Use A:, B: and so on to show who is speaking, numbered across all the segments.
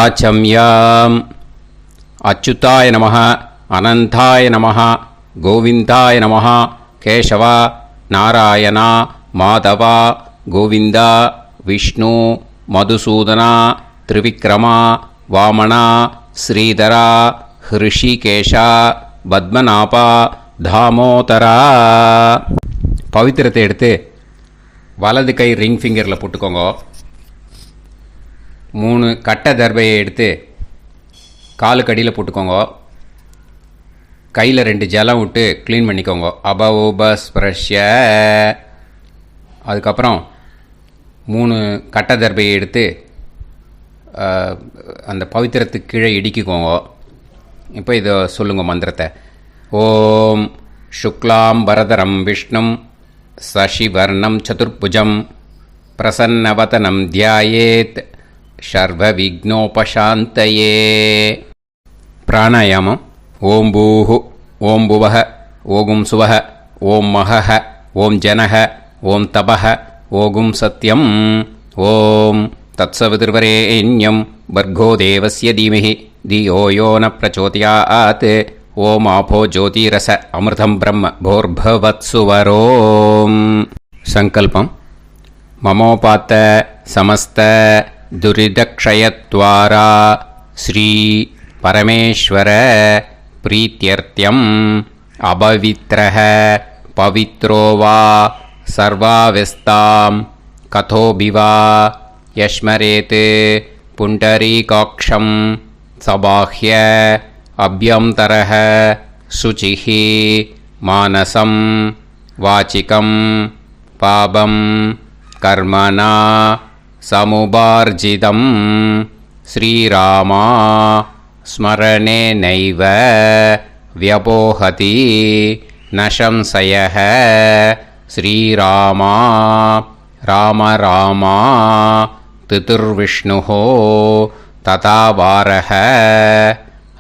A: ஆச்சம்யாம். அச்சுதாய நமஹ, அனந்தாய நமஹ, கோவிந்தாய நமஹ, கேசவா, நாராயணா, மாதவா, கோவிந்தா, விஷ்ணு, மதுசூதனா, திரிவிக்ரமா, வாமனா, ஸ்ரீதரா, ஹிருஷிகேஷா, பத்மநாபா, தாமோதரா. பவித்திரத்தை எடுத்து வலது கை ரிங் ஃபிங்கரில் போட்டுக்கோங்க. 3 கட்டை தர்பையை எடுத்து காலுக்கடியில் போட்டுக்கோங்க. கையில் 2 ஜலம் விட்டு க்ளீன் பண்ணிக்கோங்க. அபவோபஸ்பிரஷ்ய. அதுக்கப்புறம் 3 கட்டை தர்பையை எடுத்து அந்த பவித்திரத்துக்கு கீழே இடிக்கிக்கோங்க. இப்போ இதை சொல்லுங்க மந்திரத்தை. ஓம் சுக்லாம் வரதரம் விஷ்ணும் சசிவர்ணம் சதுர்புஜம் பிரசன்னவதனம் தியாயேத் சர்வ விக்னோபசாந்தயே. பிராணாயாமம். ஓம் பூஹு, ஓம் புவஹ, ஓகும் சுவஹ, ஓம் மஹஹ, ஓம் ஜனஹ, ஓம் தபஹ, ஓகும் சத்யம். ஓம் தத்சவிதுர்வரேண்யம் பர்கோ தேவஸ்ய தீமஹி தியோ யோ ந பிரச்சோதயாத். ஓம் ஆபோ ஜோதிரச அமிர்தம் பிரம்ம போர்பவத்சுவரோம். சங்கல்பம். மமோபாத்த சமஸ்த துரிதக்ஷயத்வாரா ஸ்ரீ பரமேஸ்வர பிரீத்யர்த்தியம் அபவித்ரஹ பவித்ரோ வா சர்வாவஸ்தாம் கதோபிவா யஸ்மரேத் புண்டரீகாக்ஷம் சபாஹ்ய அப்யந்தரஹ சுசிஹி மானசம் வாச்சிகம் பாபம் கர்மணா சமுபார்ஜிதம் ஸ்ரீராமா ஸ்மரணேனைவ வ்யபோஹதி நசம்சயஹ. ஸ்ரீராமா ராம ராமா திதிர்விஷ்ணுஹோ ததா வாரஹ.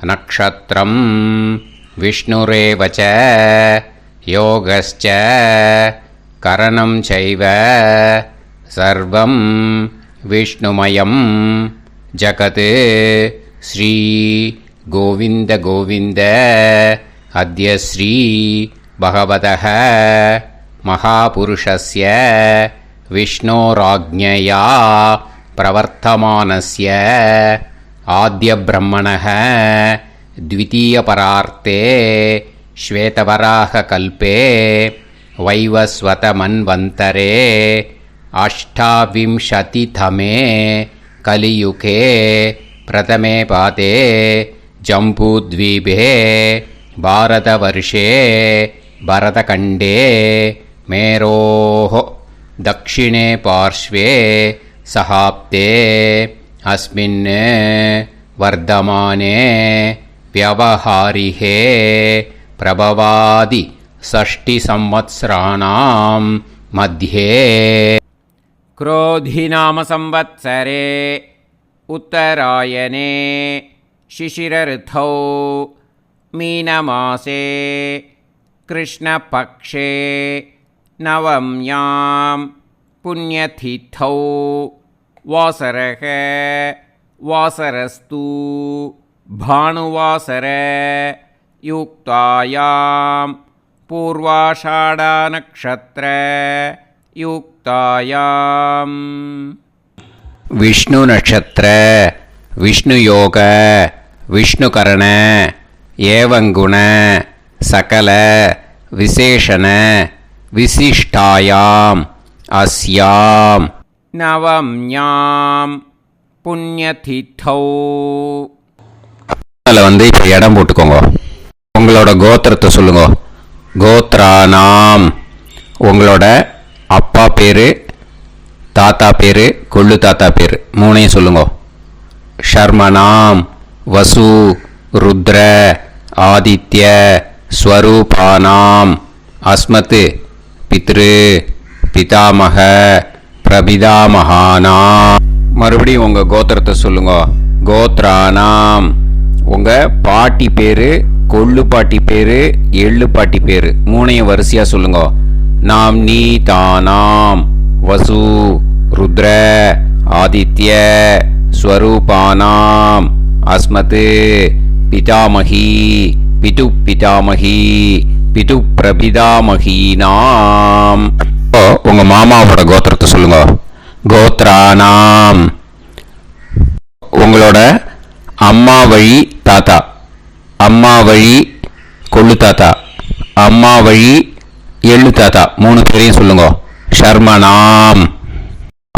A: நக்ஷத்ரம் விஷ்ணுரேவச யோகஸ்ச கரணம் சைவ சர்வம் விஷ்ணுமயம் ஜகத். ஸ்ரீ கோவிந்த கோவிந்த அத்ய ஸ்ரீ பகவதः மகாபுருஷஸ்ய விஷ்ணோராஜ்ஞயா பிரவர்த்தமானஸ்ய ஆத்ய பிரம்மணः த்விதீயபரார்த்தே ஸ்வேதவராக கல்பே வைவஸ்வத மன்வந்தரே அஷ்டாவிம்சதிதமே கலியுகே பிரதமே பாதே ஜம்பூத்வீபே பாரதவர்ஷே பரதகண்டே மேரோः தக்ஷிணே பார்ஷ்வே சஹாப்தே அஸ்மின் வர்தமானே व्यवहारिहे प्रभवादि षष्टि संवत्सराणां मध्ये क्रोधिनाम संवत्सरे उत्तरायणे शिशिरऋतौ मीनमासे कृष्णपक्षे नवम्यां पुण्यतिथौ वासरः वासरस्तु भानुवासर युक्तायां पूर्वाषाढनक्षत्र युक्तायां विष्णु नक्षत्र विष्णु योग विष्णुकरण एवं गुण सकल विशेषण विशिष्टायां अस्यां नवम्यां पुण्यतिथौ. அதில் இப்போ இடம் போட்டுக்கோங்க. உங்களோட கோத்திரத்தை சொல்லுங்க. கோத்ரானாம். உங்களோட அப்பா பேர், தாத்தா பேர், கொள்ளு தாத்தா பேர் 3ஐயும் சொல்லுங்க. ஷர்மனாம் வசு ருத்ர ஆதித்ய ஸ்வரூபானாம் அஸ்மத் பித்ரு பிதாமக பிரபிதாமகானாம். மறுபடியும் உங்கள் கோத்திரத்தை சொல்லுங்க. கோத்ரானாம். உங்கள் பாட்டி பேர், கொள்ளு பாட்டி பேர், எள்ளு பாட்டி பேர் 3ஐயும் வரிசையாக சொல்லுங்க. நாம் நீ தானாம் வசு ருத்ர ஆதித்ய ஸ்வரூபானாம் அஸ்மத் பிதாமகி பிது பிதாமகி பிது பிரபிதாமகீனாம். உங்க மாமாவோட கோத்திரத்தை சொல்லுங்க. கோத்ரானாம் உங்களோட அம்மா வழி தாத்தா, அம்மா வழி கொள்ளு தாத்தா, அம்மா வழி எள்ளு தாத்தா, 3 பேரையும் சொல்லுங்க. ஷர்மனாம்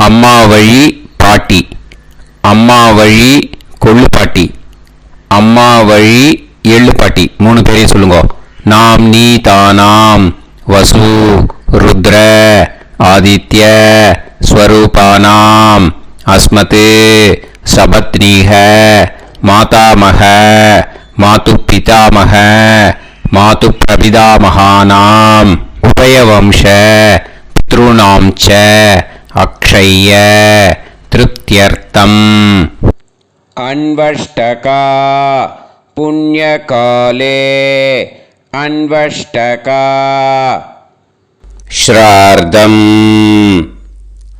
A: அம்மா வழி பாட்டி, அம்மா வழி கொள்ளு பாட்டி, அம்மா வழி எள்ளு பாட்டி, 3 பேரையும் சொல்லுங்க. நாம் நீ தானாம் வசு ருத்ர ஆதித்ய ஸ்வரூபானாம் அஸ்மத் சபத்னீஹ மாதாமக மாது பிதாமக மாது பிரபிதாமகானாம் உபயவம்ச பித்ருணாம் ச அக்ஷய்ய திருப்தியர்த்தம். அன்வஷ்டகா புண்ணியகாலே அன்வஷ்டகா ஸ்ரார்த்தம்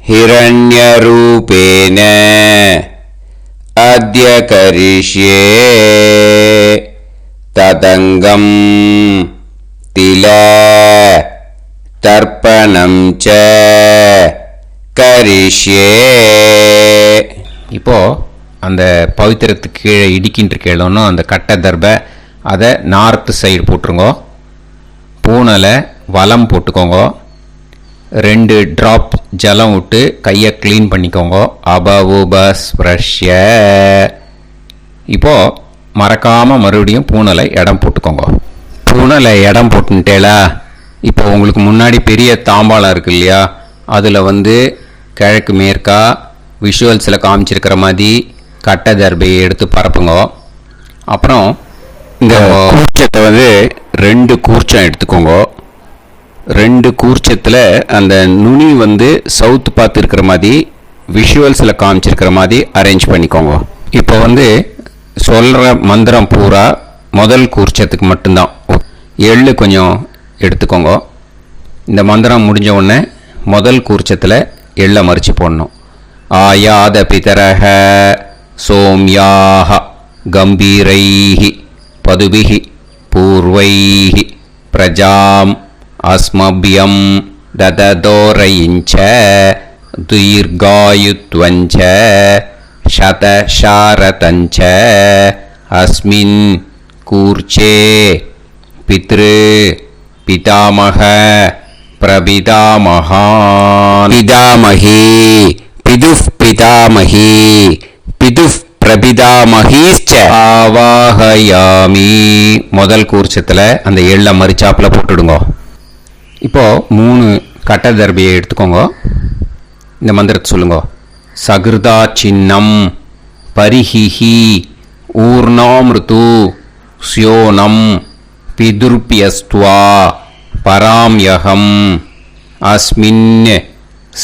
A: ஹிரண்யரூபேன அத்ய கரிஷ்யே ததங்கம் தில தர்ப்பணம் ச கரிஷ்யே. இப்போ அந்த பவித்திரத்துக்கு கீழே இடிக்கின்ற கேளோன்னு அந்த கட்டை தர்பை அதை நார்த்து சைடு போட்டுருங்க. பூனலை வலம் போட்டுக்கோங்க. 2 ட்ராப் ஜலம் விட்டு கையை க்ளீன் பண்ணிக்கோங்க. அபவுபஸ்ப்ரஷ்ய. இப்போது மறக்காமல் மறுபடியும் பூனலை இடம் போட்டுக்கோங்க. பூனலை இடம் போட்டுட்டேலா, இப்போ உங்களுக்கு முன்னாடி பெரிய தாம்பாளம் இருக்கு இல்லையா, அதில் கிழக்கு மேற்கா விஷுவல்ஸில் காமிச்சிருக்கிற மாதிரி கட்டை தர்பையை எடுத்து பரப்புங்க. அப்புறம் இந்த கூர்ச்சத்தை 2 கூர்ச்சம் எடுத்துக்கோங்க. 2 கூர்ச்சத்தில் அந்த நுனி சவுத்து பார்த்து இருக்கிற மாதிரி விஷுவல்ஸில் காமிச்சிருக்கிற மாதிரி அரேஞ்ச் பண்ணிக்கோங்க. இப்போ சொல்கிற மந்திரம் பூரா முதல் கூர்ச்சத்துக்கு மட்டும்தான். எள்ளு கொஞ்சம் எடுத்துக்கோங்க. இந்த மந்திரம் முடிஞ்ச உடனே முதல் கூர்ச்சத்தில் எள்ளை மறித்து போடணும். ஆயாத பிதரஹ சோம்யாக கம்பீரைஹி பதுபிஹி பூர்வைஹி பிரஜாம் அஸ்மபியம் தததோரயிஞ்ச தீர்காயுத்வஞ்ச சதசாரதஞ்ச அஸ்மின் கூர்ச்சே பித்ரு பிதாமக பிரபிதாமகான் பிதாமகி பிதுஃப் பிதாமகி பிதுஃப் பிரபிதாமகீச்ச ஆவாஹயாமி. முதல் கூர்ச்சத்தில் அந்த எள்ளை மறிச்சாப்பில் போட்டுடுங்க. இப்போது 3 கட்டை தர்பையை எடுத்துக்கோங்க. இந்த மந்திரத்தை சொல்லுங்க. சகிருதா சின்னம் பரிஹிஹி ஊர்ணாமிருத்து ஸ்யோனம் பிதுர்பியஸ்துவா பராம்யகம் அஸ்மின்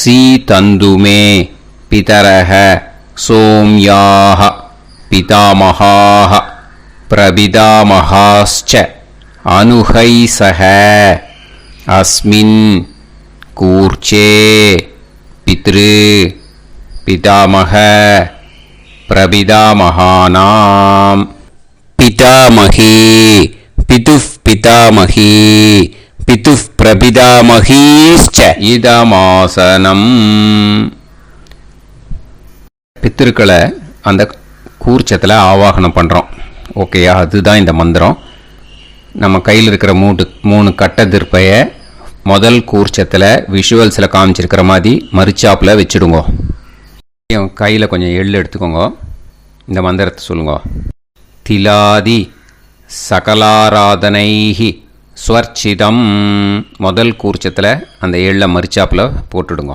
A: சீதந்துமே பிதரஹ சோம்யாஹ பிதாமகாஹ பிரபிதாமகாஸ்ச அனுஹைசஹ அஸ்மின் கூர்ச்சே பித்ரு பிதாமக பிரபிதாமகானாம் பிதாமகி பிதுஃப் பிதாமகி பிதுஃப் பிரபிதாமகீஸ்ச இதமாசனம். பித்திருக்களை அந்த கூர்ச்சத்தில் ஆவாகனம் பண்ணுறோம். ஓகேயா? அதுதான் இந்த மந்திரம். நம்ம கையில் இருக்கிற 3 கட்டை திருப்பையை முதல் கூர்ச்சத்தில் விஷுவல்ஸில் காமிச்சிருக்கிற மாதிரி மறிச்சாப்பில் வச்சுடுங்க. கையில் கொஞ்சம் எள்ளு எடுத்துக்கோங்க. இந்த மந்திரத்தை சொல்லுங்க. திலாதி சகலாராதனைஹி ஸ்வர்ச்சிதம். முதல் கூர்ச்சத்தில் அந்த எள்ளை மறிச்சாப்பில் போட்டுடுங்க.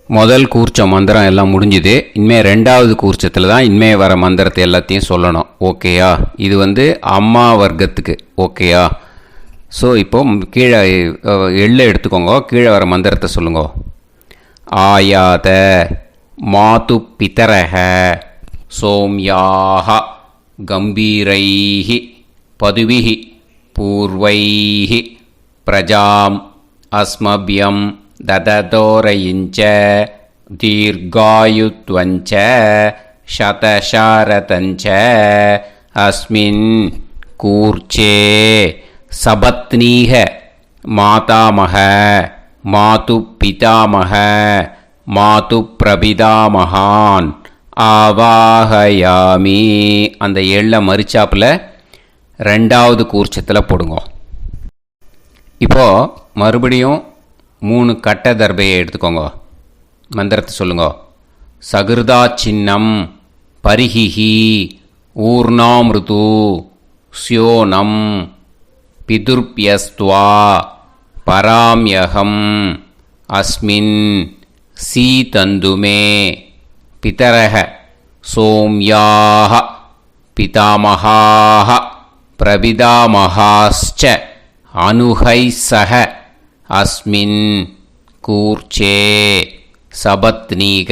A: முதல் கூர்ச்சம் மந்திரம் எல்லாம் முடிஞ்சுது. இனிமேல் 2வது கூர்ச்சத்தில் தான் இனிமேல் வர மந்திரத்தை எல்லாத்தையும் சொல்லணும். ஓகேயா? இது அம்மா வர்க்கத்துக்கு. ஓகேயா? ஸோ இப்போ கீழே எள்ளை எடுத்துக்கோங்க. கீழே வர மந்திரத்தை சொல்லுங்க. ஆயாத மாது பிதரஹ சோம்யாக கம்பீரைஹி பதுவிஹி பூர்வைஹி பிரஜாம் அஸ்மபியம் தததோரயிஞ்ச தீர்காயுத்வஞ்ச சதசாரதஞ்ச அஸ்மின் கூர்ச்சே சபத்னீக மாதாமக மாது பிதாமக மாது பிரபிதாமகான் ஆவாஹயாமி. அந்த எள்ள மரிச்சாப்பில் ரெண்டாவது கூர்ச்சத்தில் போடுங்க. இப்போது மறுபடியும் 3 கட்ட தர்பையை எடுத்துக்கோங்க. மந்திரத்தை சொல்லுங்க. சகிருதா சின்னம் பரிஹிஹி ஊர்ணாமிருது ஸ்யோனம் பிதுர்பியஸ்துவா பராம்யகம் அஸ்மின் சீதந்துமே பிதரஹ சோம்யாஹ பிதாமஹாஹ பிரபிதாமஹாஸ்ச அனுஹைசஹ அஸ்மின் கூர்ச்சே சபத்னீக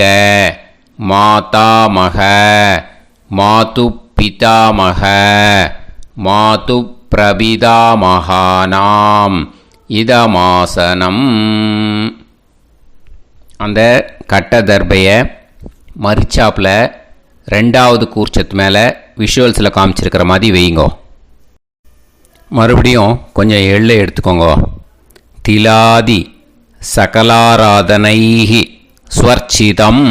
A: மாதாமக மாது பிதாமக மாது பிரபிதாமகானாம் இதமாசனம். அந்த கட்ட தர்பையை மரிச்சாப்பில் ரெண்டாவது கூர்ச்சத்து மேலே விஷுவல்ஸில் காமிச்சிருக்கிற மாதிரி வைங்கோ. மறுபடியும் கொஞ்சம் எள்ளை எடுத்துக்கோங்க. திலாதி சகலாராதனைஹி ஸ்வர்ச்சிதம்.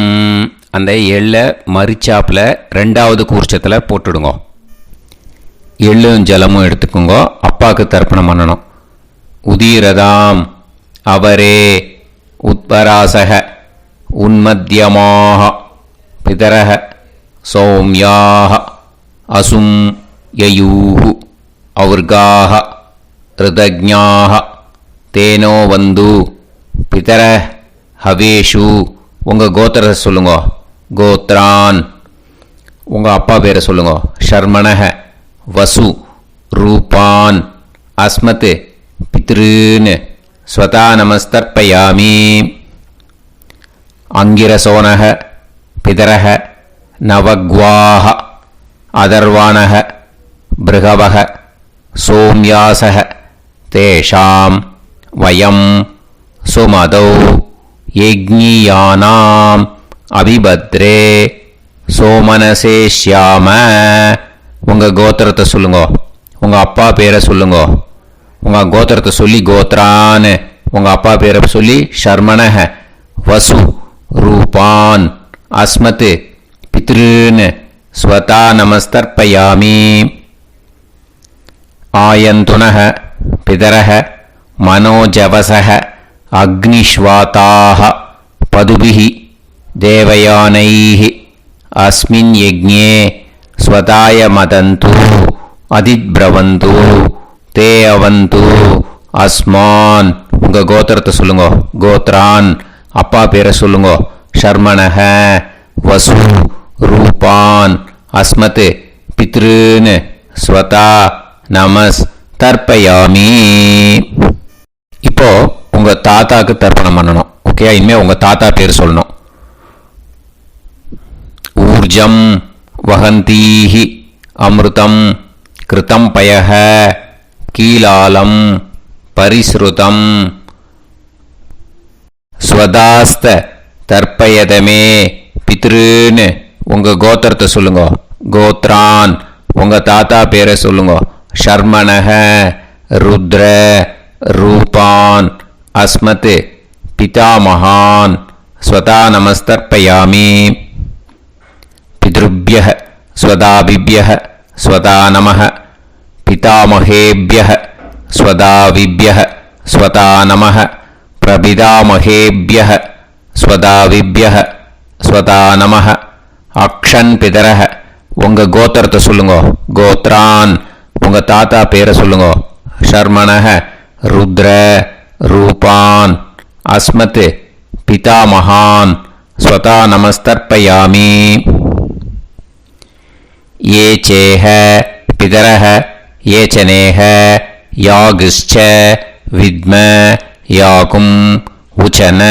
A: அந்த எள்ளை மரிச்சாப்பில் ரெண்டாவது கூர்ச்சத்தில் போட்டுடுங்க. எள்ளும் ஜலமும் எடுத்துக்கோங்க. அப்பாவுக்கு தர்ப்பணம் பண்ணணும். உதீரதாம் அவரே உத்பராசக உன்மத்யமாக பிதரக சௌம்யாக அசும் யயூஹு அவுர்காக ரிதஜ்ஞாக தேனோ வந்து பிதர ஹவேஷு. உங்கள் கோத்திரத்தை சொல்லுங்க. கோத்ரான். உங்கள் அப்பா பேரை சொல்லுங்க. ஷர்மணக வசு ரூபான் அஸ்மத் பித்ருன்னு ஸ்வதா நமஸ்தர்ப்பயாமி. அங்கிரசோனக பிதரக நவக்வாஹ அதர்வாணக பிருகவக சோம்யாசக தேஷாம் வயம் சுமதௌ யஜ்ஞியானாம் அபிபத்ரே சோமனசேஷ்யாம. உங்கள் கோத்திரத்தை சொல்லுங்க. உங்கள் அப்பா பேரை சொல்லுங்க. உங்கள் கோத்திரத்தை சொல்லி கோத்ரான்னு உங்கள் அப்பா பேரை சொல்லி ஷர்மணக வசு ரூபான் அஸ்மத் பித்ருன்னு ஸ்வதா நமஸ்தர்ப்பயாமி. ஆயந்துனக பிதரக மனோஜவசக அக்னிஷ்வாதாக பதுபிஹி தேவயானைஹி அஸ்மின் யஜ்ஞே ஸ்வதாய மதந்து அதித்பிரவந்து தே அவது அஸ்மான். உங்கள் கோத்திரத்தை சொல்லுங்க. கோத்ரான். அப்பா பேரை சொல்லுங்க. ஷர்மணக வசு ரூபான் அஸ்மத் பித்ருன்னு ஸ்வதா நமஸ் தர்ப்பயாமி. இப்போ உங்கள் தாத்தாக்கு தர்ப்பணம் பண்ணணும். ஓகே, இனிமேல் உங்கள் தாத்தா பேர் சொல்லணும். ஊர்ஜம் வஹந்தீஹி அமிர்தம் கிருதம் பயஹ கீலாலம் பரிஸ்ருதம் ஸ்வதாஸ்த தர்ப்பயதமே பித்ருன்னு உங்கள் கோத்திரத்தை சொல்லுங்க. கோத்ரான். உங்கள் தாத்தா பேரை சொல்லுங்க. ஷர்மணக ருத்ர ரூபான் அஸ்மத் பிதாமகான் ஸ்வதா நமஸ்தர்ப்பயாமி. பித்ருப்யஹ ஸ்வதாபிப்யஹ ஸ்வதா நமஹ பிதாமகேப்யஹ ஸ்வதாவிப்யஹ ஸ்வதா நமஹ பிரபிதாமகேப்யஹ ஸ்வதாவிப்யஹ ஸ்வதா நமஹ. அக்ஷன் பிதரஹ. உங்கள் கோத்திரத்தை சொல்லுங்க. கோத்ரான். உங்கள் தாத்தா பேரை சொல்லுங்க. ஷர்மணக ருத்ர ரூபான் அஸ்மத் பிதாமகான் ஸ்வதா நமஸ்தர்ப்பயாமி. ये चेह पितरः ये चनेह यागश्च विद्म याकुम् उचन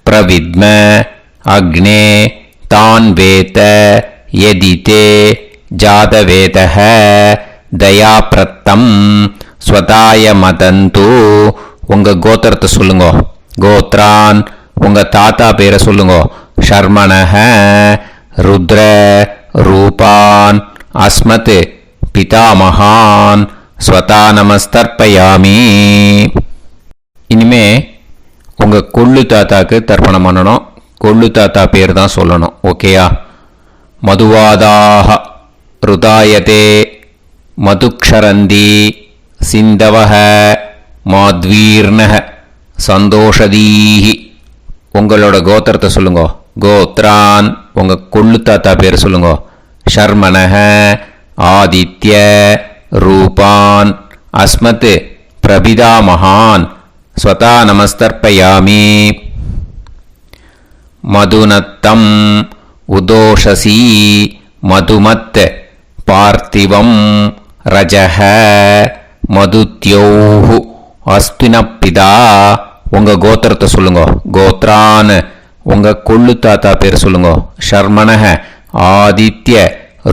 A: प्रविद्म अग्ने तान् वेत यदिते जातवेतः दयाप्रत्तं स्वताय मदन्तु. உங்கள் கோத்திரத்தை சொல்லுங்க. கோத்ரான். உங்கள் தாத்தா பேரை சொல்லுங்க. ஷர்மணஹ ருத்ர ரூபான் அஸ்மத் பிதாமகான் ஸ்வதா நமஸ்தர்ப்பயாமி. இனிமே உங்கள் கொள்ளு தாத்தாக்கு தர்ப்பணம் பண்ணணும். கொள்ளு தாத்தா பேர் தான் சொல்லணும். ஓகேயா? மதுவாதாக ருதாயதே மதுக்ஷரந்தி சிந்தவஹ மாத்வீர்ணஹ சந்தோஷதீஹி. உங்களோட கோத்திரத்தை சொல்லுங்க. கோத்ரான் உங்கள் கொள்ளு தாத்தா பேர் சொல்லுங்க. ஷர்மணஹ ஆதித்ய ரூபான் அஸ்மத் பிரபிதாமகான் ஸ்வதா நமஸ்தர்ப்பயாமி. மதுநத்தம் உதோஷசி மதுமத் பார்த்திவம் ரஜஹ மதுத்யோஹு அஸ்தினப்பிதா. உங்கள் கோத்திரத்தை சொல்லுங்க. கோத்ரான் உங்கள் கொள்ளு தாத்தா பேர் சொல்லுங்க. ஷர்மணஹ ஆதித்ய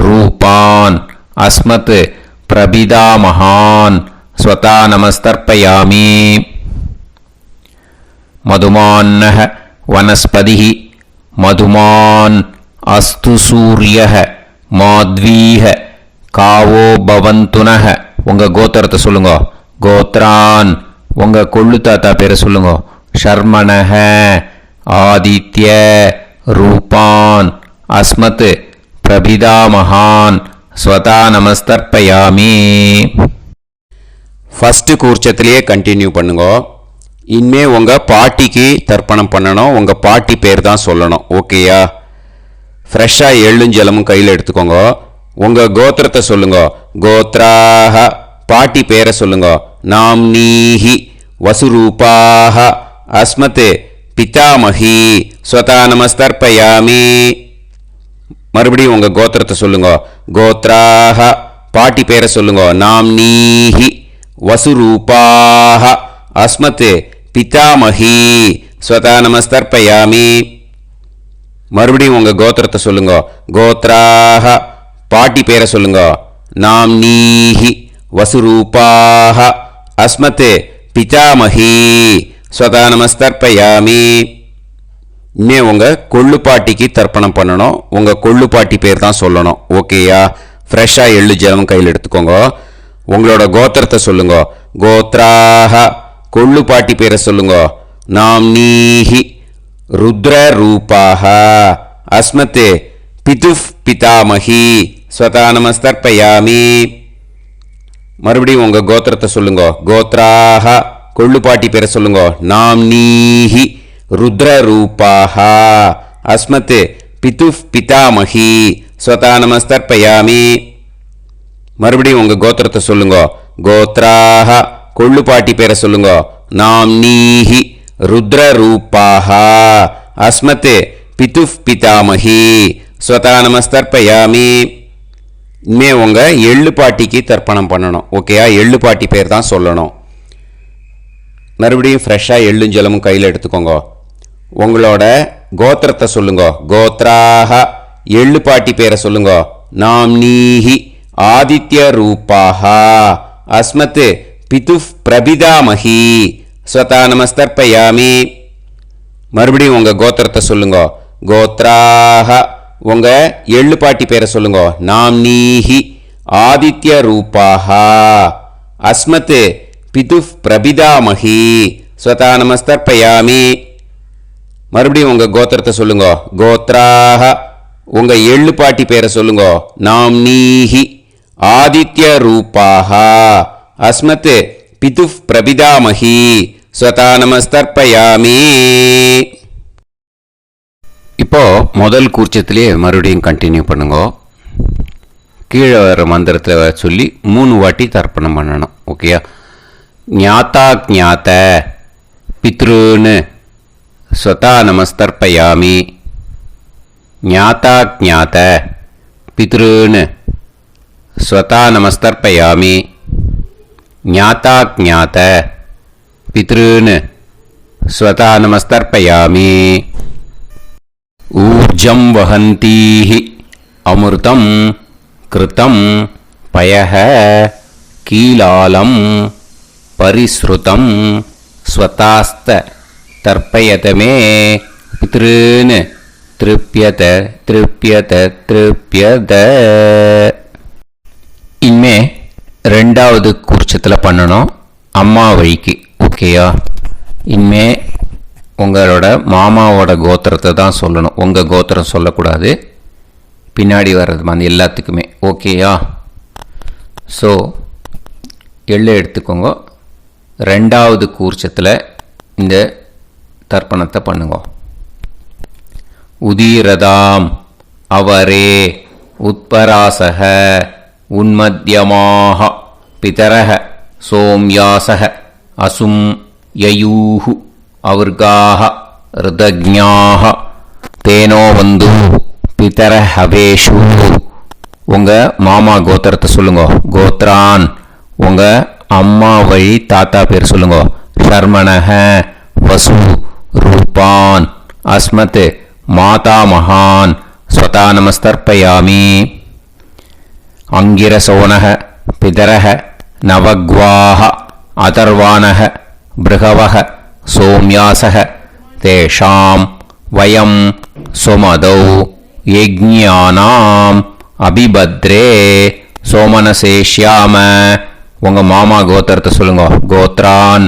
A: ரூபான் அஸ்மத் பிரபிதாமகான் ஸ்வதா நமஸ்தர்ப்பயாமி. மதுமான்னஹ வனஸ்பதிஹி மதுமான் அஸ்து சூரியஹ மாத்வீஹ காவோ பவந்துனஹ. உங்கள் கோத்திரத்தை சொல்லுங்க. கோத்ரான் உங்கள் கொள்ளு தாத்தா பேரை சொல்லுங்க. ஷர்மணஹ ஆதித்ய ரூபான் அஸ்மத் பிரபிதாமகான் ஸ்வதா நமஸ்தர்ப்பயாமி.
B: ஃபஸ்ட்டு கூர்ச்சத்திலேயே கண்டினியூ பண்ணுங்க. இனிமே உங்கள் பாட்டிக்கு தர்ப்பணம் பண்ணணும். உங்கள் பாட்டி பேர் தான் சொல்லணும். ஓகேயா? ஃப்ரெஷ்ஷாக எள்ளும் ஜலமும் கையில் எடுத்துக்கோங்க. உங்கள் கோத்திரத்தை சொல்லுங்க. கோத்ராஹ பாட்டி பேரை சொல்லுங்க. நாம்னீஹி வசுரூபாஹ அஸ்மத் பிதாமஹி ஸ்வதா நமஸ்தர்ப்பயாமி. மறுபடியும் உங்கள் கோத்திரத்தை சொல்லுங்க. கோத்ராஹ பாட்டி பேரை சொல்லுங்க. நாம்னீஹி வசுரூபாஹ அஸ்மத் பிதாமஹி ஸ்வதா நமஸ்தர்ப்பயாமி. மறுபடியும் உங்கள் கோத்திரத்தை சொல்லுங்க. கோத்ராஹ பாட்டி பேரை சொல்லுங்க. நாம்னீஹி வசுரூபாஹ அஸ்மத் பிதாமஹி ஸ்வதா நமஸ்தர்ப்பயாமி. இனிமே உங்கள் கொள்ளு பாட்டிக்கு தர்ப்பணம் பண்ணணும். உங்கள் கொள்ளு பாட்டி பேர் தான் சொல்லணும். ஓகேயா? ஃப்ரெஷ்ஷாக எள்ளு ஜலம் கையில் எடுத்துக்கோங்க. உங்களோட கோத்திரத்தை சொல்லுங்க. கோத்ராஹ கொள்ளு பாட்டி பேரை சொல்லுங்க. நாம்னீஹி ருத்ர ரூபாஹ அஸ்மத் பிதுஃப் பிதாமஹி ஸ்வதா நமஸ்தர்ப்பயாமி. மறுபடியும் உங்கள் கோத்திரத்தை சொல்லுங்க. கோத்ராஹ கொள்ளு பாட்டி பேரை சொல்லுங்க. நாம்னீஹி ருத்ர ரூபாஹ அஸ்மத் பிதுஃப் பிதாமஹி ஸ்வதா நமஸ்தர்ப்பயாமி. மறுபடியும் உங்கள் கோத்திரத்தை சொல்லுங்க. கோத்ராஹ கொள்ளு பாட்டி பேரை சொல்லுங்க. நாம்னீஹி ருத்ர ரூபாஹ அஸ்மத் பிதுஃப் பிதாமஹி ஸ்வதா நமஸ்தர்ப்பயாமி. இனிமே உங்கள் எள்ளு பாட்டிக்கு தர்ப்பணம் பண்ணணும். ஓகேயா? எள்ளு பாட்டி பேர் தான் சொல்லணும். மறுபடியும் ஃப்ரெஷ்ஷாக எள்ளும் ஜலமும் கையில் எடுத்துக்கோங்க. உங்களோட கோத்திரத்தை சொல்லுங்க. கோத்ராஹ எள்ளு பாட்டி பேரை சொல்லுங்க. நாம்னீஹி ஆதித்ய ரூபாஹ அஸ்மத் பிதுஃப் பிரபிதாமஹி ஸ்வதா நமஸ்தர்ப்பயாமி. மறுபடியும் உங்கள் கோத்திரத்தை சொல்லுங்க. கோத்ராஹ உங்கள் எள்ளு பாட்டி பேரை சொல்லுங்க. நாம்னீஹி ஆதித்ய ரூபாஹ அஸ்மத் பிதுஃப் பிரபிதாமஹி ஸ்வதா நமஸ்தர்ப்பயாமி. மறுபடியும் உங்கள் கோத்திரத்தை சொல்லுங்க. கோத்ராஹ உங்கள் எள்ளு பாட்டி பேரை சொல்லுங்க. நாம்னீஹி ஆதித்ய ரூபாஹ அஸ்மத் பிதுஃப் பிரபிதாமஹி ஸ்வதா நமஸ்தர்ப்பயாமி.
A: இப்போ முதல் கூர்ச்சத்திலே மறுபடியும் கண்டினியூ பண்ணுங்க. கீழே வர மந்திரத்தில் சொல்லி 3 வாட்டி தர்ப்பணம் பண்ணணும். ஓகேயா? ஞாதா ஞாத பித்ருன்னு ஸ்வதா நமஸ்தர்ப்பயாமி. ஞாதா ஞாத பித்ருன்னு ஸ்வதா நமஸ்தர்ப்பயாமி. ஞாதா ஞாத பித்ருன்னு ஸ்வதா நமஸ்தர்ப்பயாமி. ऊर्जं वहन्तीः अमृतं कृतं पयः कीलालं परिसृतं स्वतास्त
B: தர்ப்பயதமே பித்ருன்னு திருப்பியத திருப்பியத திருப்பியத. இனிமே ரெண்டாவது கூர்ச்சத்தில் பண்ணணும் அம்மா வழிக்கு. ஓகேயா? இனிமே உங்களோட மாமாவோட கோத்திரத்தை தான் சொல்லணும், உங்கள் கோத்திரம் சொல்லக்கூடாது. பின்னாடி வர்றது மாதிரி எல்லாத்துக்குமே. ஓகேயா? ஸோ எள்ளு எடுத்துக்கோங்க. ரெண்டாவது கூர்ச்சத்தில் இந்த தர்ப்பணத்தை பண்ணுங்க. உதீரதாம் அவரே உத்பராசக உன்மத்யமாக பிதரக சோம்யாசக அசும் யயூஹு அவர்காக ருதஜ்ஞாக தேனோ வந்து பிதர ஹவேஷு. உங்கள் மாமா கோத்திரத்தை சொல்லுங்க. கோத்ரான் உங்கள் அம்மா வழி தாத்தா பேர் சொல்லுங்க. ஷர்மணஹ வசு ரூபான் அஸ்மத் மாதா மகான் ஸ்வதா நமஸ்தர்ப்பயாமி. அங்கிரசோனஹ பிதரஹ நவக்வாஹ அதர்வாணஹ பிருகவஹ சோம்யாசஹ தேஷாம் வயம் சுமதௌ யஜ்ஞானாம் அபிபத்ரே சோமனசேஷ்யாம. உங்கள் மாமா கோத்திரத்தை சொல்லுங்க. கோத்ரான்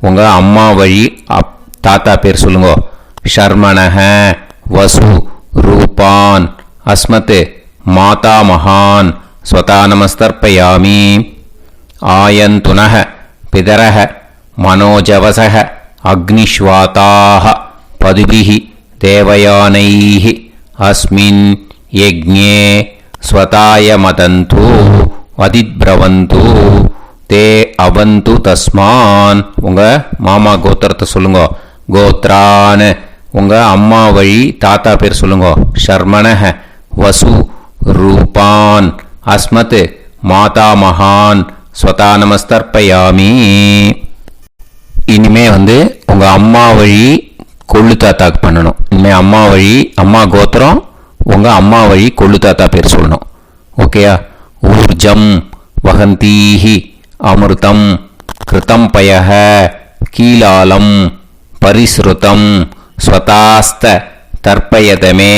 B: உங்கள் அம்மா வழி தாத்தா பேர் சொல்லுங்க. ஷர்மணஹ வசு ரூபான் அஸ்மத் மாதா மகான் ஸ்வதா நமஸ்தர்ப்பயாமி. ஆயந்துனஹ பிதரஹ மனோஜவசஹ அக்னிஷ்வாதாஹ பதுபிஹி தேவயானைஹ அஸ்மின் யஜ்ஞே ஸ்வதாய மதந்து அதிப்ரவந்து தே அவந்து தஸ்மான். உங்கள் மாமா கோத்திரத்தை சொல்லுங்க. கோத்ரான் உங்கள் அம்மா வழி தாத்தா பேர் சொல்லுங்க. ஷர்மணஹ வசு ரூபான் அஸ்மத் மாதா மகான் ஸ்வதா நமஸ்தர்ப்பயாமி. இனிமே உங்கள் அம்மா வழி கொள்ளு தாத்தாக்கு பண்ணணும். இனிமேல் அம்மா வழி அம்மா கோத்திரம் உங்கள் அம்மா வழி கொள்ளு தாத்தா பேர் சொல்லணும். ஓகேயா? ஊர்ஜம் வகந்தீஹி அமிர்தம் கிருதம் பயஹ கீலாலம் பரிஸ்ருதம் ஸ்வதாஸ்த தர்ப்பயதமே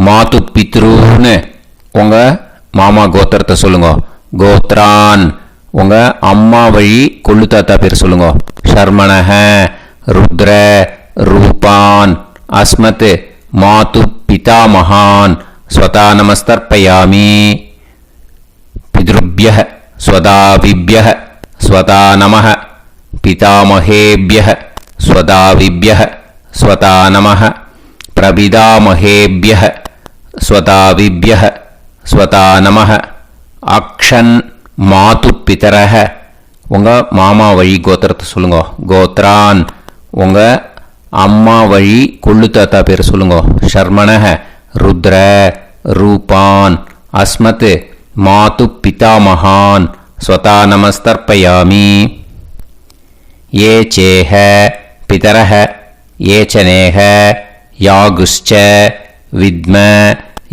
B: மாது பித்ருன்னு. உங்கள் மாமா கோத்திரத்தை சொல்லுங்க. கோத்ரான் உங்கள் அம்மா வழி கொள்ளு தாத்தா பேர் சொல்லுங்க. ஷர்மணஹ ருத்ர ரூபான் அஸ்மத் மாது பிதா மகான் ஸ்வதா நமஸ்தர்ப்பயாமி. பித்ருப்யஹ ஸ்வதாவிப்யஹ ஸ்வதா நமஹ பிதாமஹேப்யஹ ஸ்வதாவிப்யஹ ஸ்வதா நமஹ பிரபிதாமஹேப்யஹ ஸ்வதாவிப்யஹ ஸ்வதா நமஹ. அக்ஷன் மாது பிதரஹ உங்கள் மாமா வழி கோத்திரத்தை சொல்லுங்க. கோத்ரான் உங்கள் அம்மா வழி கொள்ளு தாத்தா பேர் சொல்லுங்க. ஷர்மணஹ ருத்ர ரூபான் அஸ்மத் மாது பிதா மகான் ஸ்வதா நமஸ்தர்ப்பயாமி. ஏ சேஹ பிதரஹ ஏச்சனேஹ யாகுஷ்ச வித்ம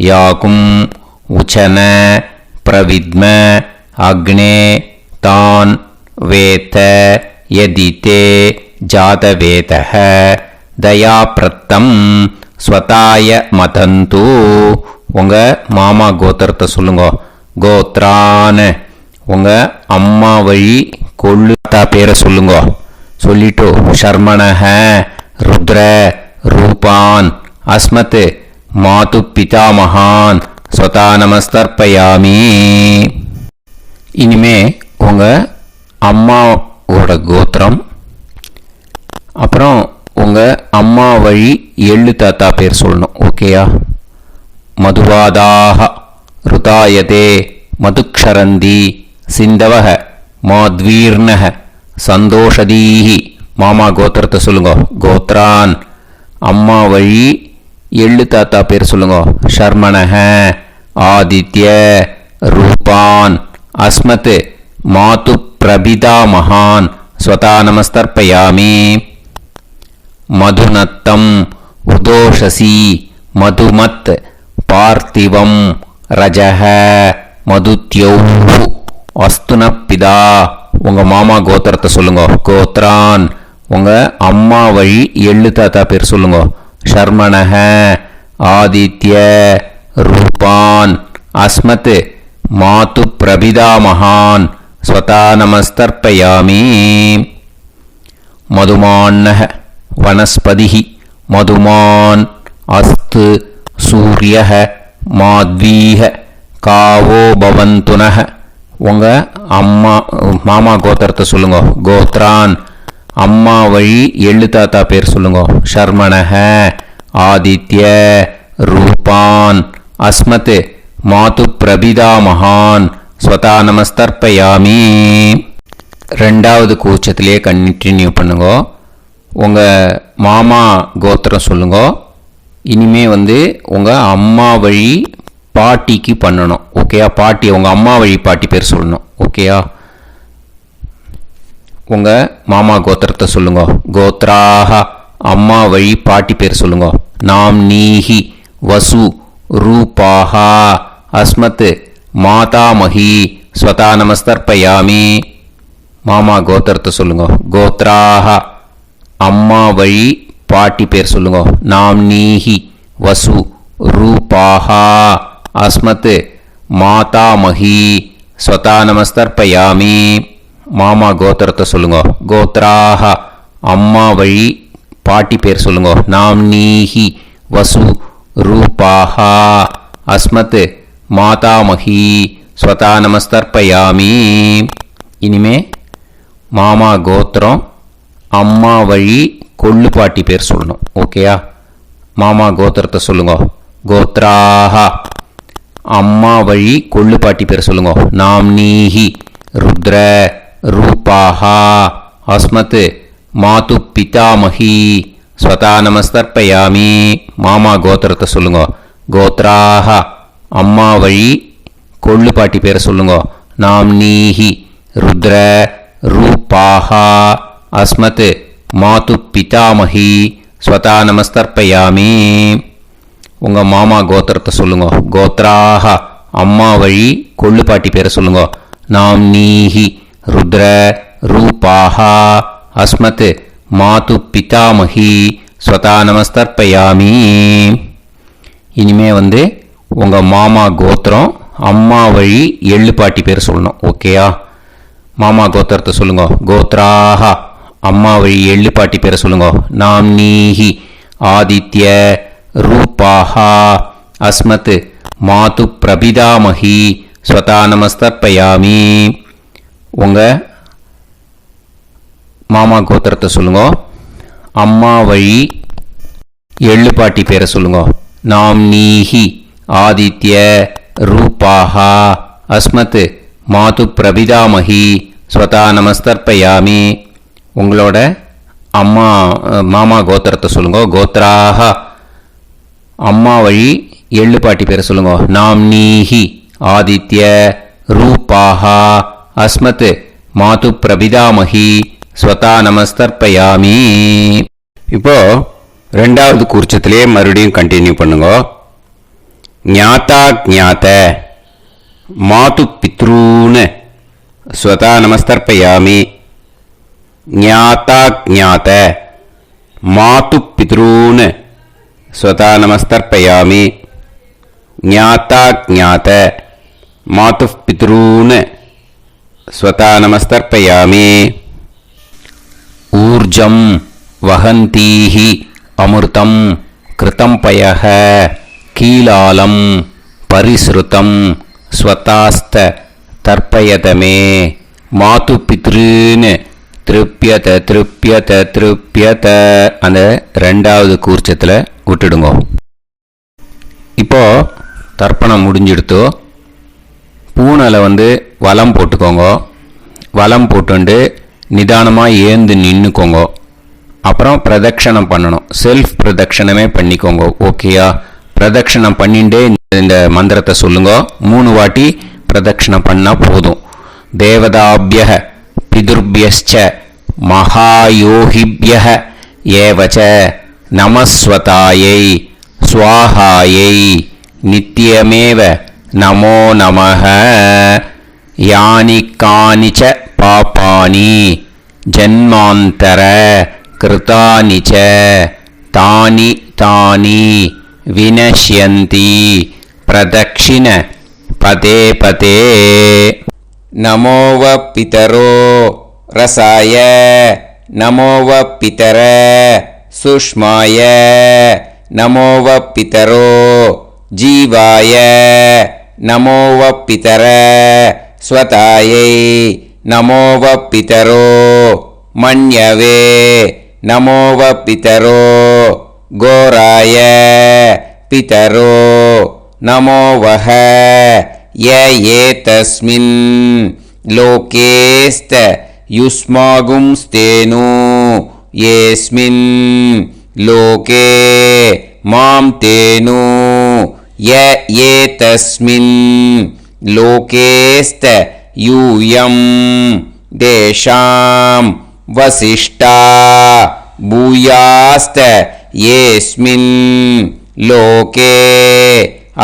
B: யாகும் உச்சன பிரவித்ம அக்னே தான் வேத யதிதே ஜாதவேதஹ தயாப்ரத்தம் ஸ்வதாய மதந்து. உங்கள் மாமா கோத்திரத்தை சொல்லுங்க. கோத்ரான் உங்கள் அம்மா வழி கொள்ளு தாத்தா பேரை சொல்லுங்க. சொல்லிட்டு ஷர்மணஹ ருத்ர ரூபான் அஸ்மத் மாது பிதா மகான் ஸ்வதா நமஸ்தர்ப்பயாமி. இனிமே உங்கள் அம்மாவோட கோத்திரம் அப்புறம் உங்கள் அம்மா வழி எள்ளு தாத்தா பேர் சொல்லணும். ஓகேயா? மதுவாதாக ருதாயதே மதுக்ஷரந்தி சிந்தவக மாத்வீர்ணக சந்தோஷதீஹி. மாமா கோத்திரத்தை சொல்லுங்க. கோத்ரான் அம்மா வழி எள்ளு தாத்தா பேர் சொல்லுங்க. ஷர்மணஹ ஆதித்ய ரூபான் அஸ்மத் மாது பிரபிதா மகான் ஸ்வதா நமஸ்தர்ப்பயாமி. மதுநத்தம் உதோஷசி மதுமத் பார்த்திவம் ரஜஹ மதுத்யௌஹு அஸ்துனப்பிதா. உங்கள் மாமா கோத்திரத்தை சொல்லுங்க. கோத்ரான் உங்கள் அம்மா வழி எள்ளு தாத்தா பேர் சொல்லுங்க. ஷர்மணஹ, ஆதித்ய, ரூபான், அஸ்மத், மாது பிரபிதாமகான், ஸ்வதா நமஸ்தர்ப்பயாமி. மதுமான்னஹ, வனஸ்பதிஹி, மதுமான், அஸ்து, சூரியஹ, மாத்வீஹ, காவோ பவந்துனஹ. உங்கள் அம்மா மாமா கோத்திரத்தை சொல்லுங்க. கோத்ரான், அம்மா வழி எள்ளு தாத்தா பேர் சொல்லுங்க. ஷர்மணஹ, ஆதித்ய, ரூபான், அஸ்மத், மாது பிரபிதாமகான், ஸ்வதா நமஸ்தர்ப்பயாமி. ரெண்டாவது கூச்சத்திலே கண்டினியூ பண்ணுங்க. உங்கள் மாமா கோத்திரம் சொல்லுங்க. இனிமே உங்கள் அம்மா வழி பாட்டிக்கு பண்ணணும். ஓகேயா? பாட்டி உங்கள் அம்மா வழி பாட்டி பேர் சொல்லணும். ஓகேயா? உங்கள் மாமா கோத்திரத்தை சொல்லுங்க. கோத்ராஹ, அம்மா வழி பாட்டி பேர் சொல்லுங்க. நாம் நீஹி, வசு, ரூபாஹா, அஸ்மத், மாதாமஹி, ஸ்வதா நமஸ்தர்ப்பயாமி. மாமா கோத்திரத்தை சொல்லுங்க. கோத்ராஹ, அம்மா வழி பாட்டி பேர் சொல்லுங்க. நாம் நீஹி, வசு, ரூபாஹா, அஸ்மத், மாதாமஹி, ஸ்வதா நமஸ்தர்ப்பயாமி. மாமா கோத்திரத்தை சொல்லுங்க. கோத்ராஹ, அம்மா வழி பாட்டி பேர் சொல்லுங்க. நாம் நீஹி, வசு, ரூபாஹா, அஸ்மத், மாதாமஹி, ஸ்வதா நமஸ்தர்ப்பயாமி. இனிமே மாமா கோத்திரம் அம்மா வழி கொள்ளு பாட்டி பேர் சொல்லணும். ஓகேயா? மாமா கோத்திரத்தை சொல்லுங்க. கோத்ராஹ, அம்மா வழி கொள்ளு பாட்டி பேர் சொல்லுங்க. நாம் நீஹி, ருத்ர, ரூபாஹா, அஸ்மத், மாது பிதாமஹி, ஸ்வதா நமஸ்தர்ப்பயாமி. மாமா கோத்திரத்தை சொல்லுங்க. கோத்ராஹ, அம்மா வழி கொள்ளு பாட்டி பேர் சொல்லுங்க. நாம் நீஹி, ருத்ர, ரூபாஹா, அஸ்மத், மாது பிதாமஹி, ஸ்வதா நமஸ்தர்ப்பயாமி. உங்கள் மாமா கோத்திரத்தை சொல்லுங்க. கோத்ராஹ, அம்மா வழி கொள்ளு பாட்டி பேரை சொல்லுங்க. நாம் நீஹி, ருத்ர, ரூபாஹா, அஸ்மத், மாது பிதாமஹி, ஸ்வதா நமஸ்தர்ப்பயாமி. இனிமே உங்கள் மாமா கோத்திரம் அம்மா வழி எள்ளு பாட்டி பேர் சொல்லணும். ஓகேயா? மாமா கோத்திரத்தை சொல்லுங்க. கோத்ராஹ, அம்மா வழி எள்ளு பாட்டி பேரை சொல்லுங்க. நாம் நீஹி, ஆதித்ய, ரூபாஹா, அஸ்மத், மாது பிரபிதாமஹி, ஸ்வதா நமஸ்தர்ப்பயாமி. உங்கள் மாமா கோத்திரத்தை சொல்லுங்க. அம்மா வழி எள்ளு பாட்டி பேரை சொல்லுங்க. நாம் நீஹி, ஆதித்ய, ரூபாஹா, அஸ்மத், மாது பிரபிதாமஹி, ஸ்வதா நமஸ்தர்ப்பயாமி. உங்களோட அம்மா மாமா கோத்திரத்தை சொல்லுங்க. கோத்ராஹ, அம்மா வழி எள்ளு பாட்டி பேரை சொல்லுங்க. நாம் நீஹி, ஆதித்ய, ரூபாஹா, அஸ்மத், மாது பிரபிதாமஹி, ஸ்வதா நமஸ்தர்ப்பயாமி. இப்போ ரெண்டாவது கூர்ச்சத்திலே மறுபடியும் கண்டினியூ பண்ணுங்க. ஞாதா ஞாத, மாது பித்ரூன், ஸ்வதா நமஸ்தர்ப்பயாமி. ஞாதா ஞாத, மாது பித்ரூன், ஸ்வதா நமஸ்தர்ப்பயாமி. ஞாதா ஞாத, மாது பித்ரூன், ஸ்வதா நமஸ்தர்ப்பயாமி. ஊர்ஜம் வஹந்தீஹி அமிர்தம் கிருதம் பயஹ கீலாலம் பரிஸ்ருதம் ஸ்வதாஸ்த தர்ப்பயதமே. மாது பித்ருன்னு திருப்பியத திருப்பியத திருப்பியத அந்த ரெண்டாவது கூர்ச்சத்தில் விட்டுடுங்க. இப்போ தர்ப்பணம் முடிஞ்சிடுத்தோ பூனலை வலம் போட்டுக்கோங்க. வலம் போட்டுண்டு நிதானமாக ஏந்து நின்றுக்கோங்க. அப்புறம் பிரதட்சணம் பண்ணணும். செல்ஃப் பிரதட்சணமே பண்ணிக்கோங்க. ஓகேயா? பிரதட்சணம் பண்ணிண்டே இந்த மந்திரத்தை சொல்லுங்க. 3 வாட்டி பிரதட்சணம் பண்ணால் போதும். தேவதாபிய பிதுர்பியச்ச மகாயோகிபிய ஏவச்ச நமஸ்வதாயை ஸ்வாஹாயை நித்யமேவ நமோ நமஹ. யானி கானிச்ச பாபானி ஜன்மாந்தர கிருதானி ச தானி தானி வினஷ்யந்தி பிரதக்ஷிண பதே பதே. நமோவ பிதரோ ரசாய நமோவ பிதர சுஷ்மாய நமோவ பிதரோ ஜீவாய நமோவ பிதர ஸ்வதாயை நமோவ பிதரோ மன்யவே நமோவ பிதரோ கோராய பிதரோ நமோவஹ ய ஏதஸ்மின் லோகேஸ்த யுஸ்மாகும்ஸ்தேனு ஏஸ்மின் லோகே மாம் தேனு ய ஏதஸ்மின் லோகேஸ்த யூயம் தேஷாம் வசிஷ்டா பூயாஸ்த ஏஸ்மின் லோகே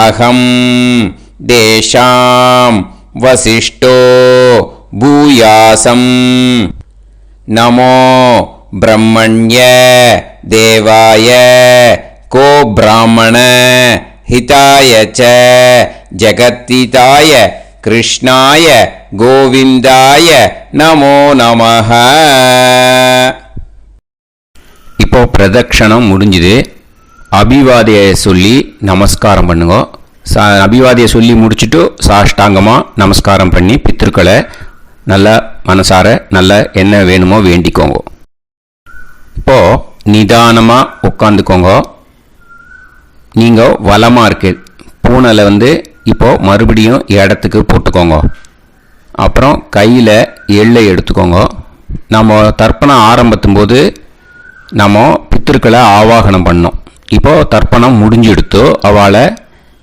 B: அகம் தேஷாம் வசிஷ்டோ பூயாசம். நமோ பிரம்மண்ய தேவாய கோ பிராமண ஹிதாய ச ஜகத்திதாய கிருஷ்ணாய கோவிந்தாய நமோ நமஹ. இப்போ பிரதக்ஷணம் முடிஞ்சுது. அபிவாதியை சொல்லி நமஸ்காரம் பண்ணுங்க. அபிவாதியை சொல்லி முடிச்சுட்டு சாஷ்டாங்கமாக நமஸ்காரம் பண்ணி பித்ருக்களை நல்லா மனசார நல்லா என்ன வேணுமோ வேண்டிக்கோங்க. இப்போது நிதானமாக உட்காந்துக்கோங்க. நீங்கள் வலமாக இருக்கு பூனையில் இப்போது மறுபடியும் இடத்துக்கு போட்டுக்கோங்க. அப்புறம் கையில் எள்ளை எடுத்துக்கோங்க. நம்ம தர்ப்பணம் ஆரம்பித்தும் போது நம்ம பித்திருக்களை ஆவாகனம் பண்ணோம். இப்போது தர்ப்பணம் முடிஞ்செடுத்து அவளை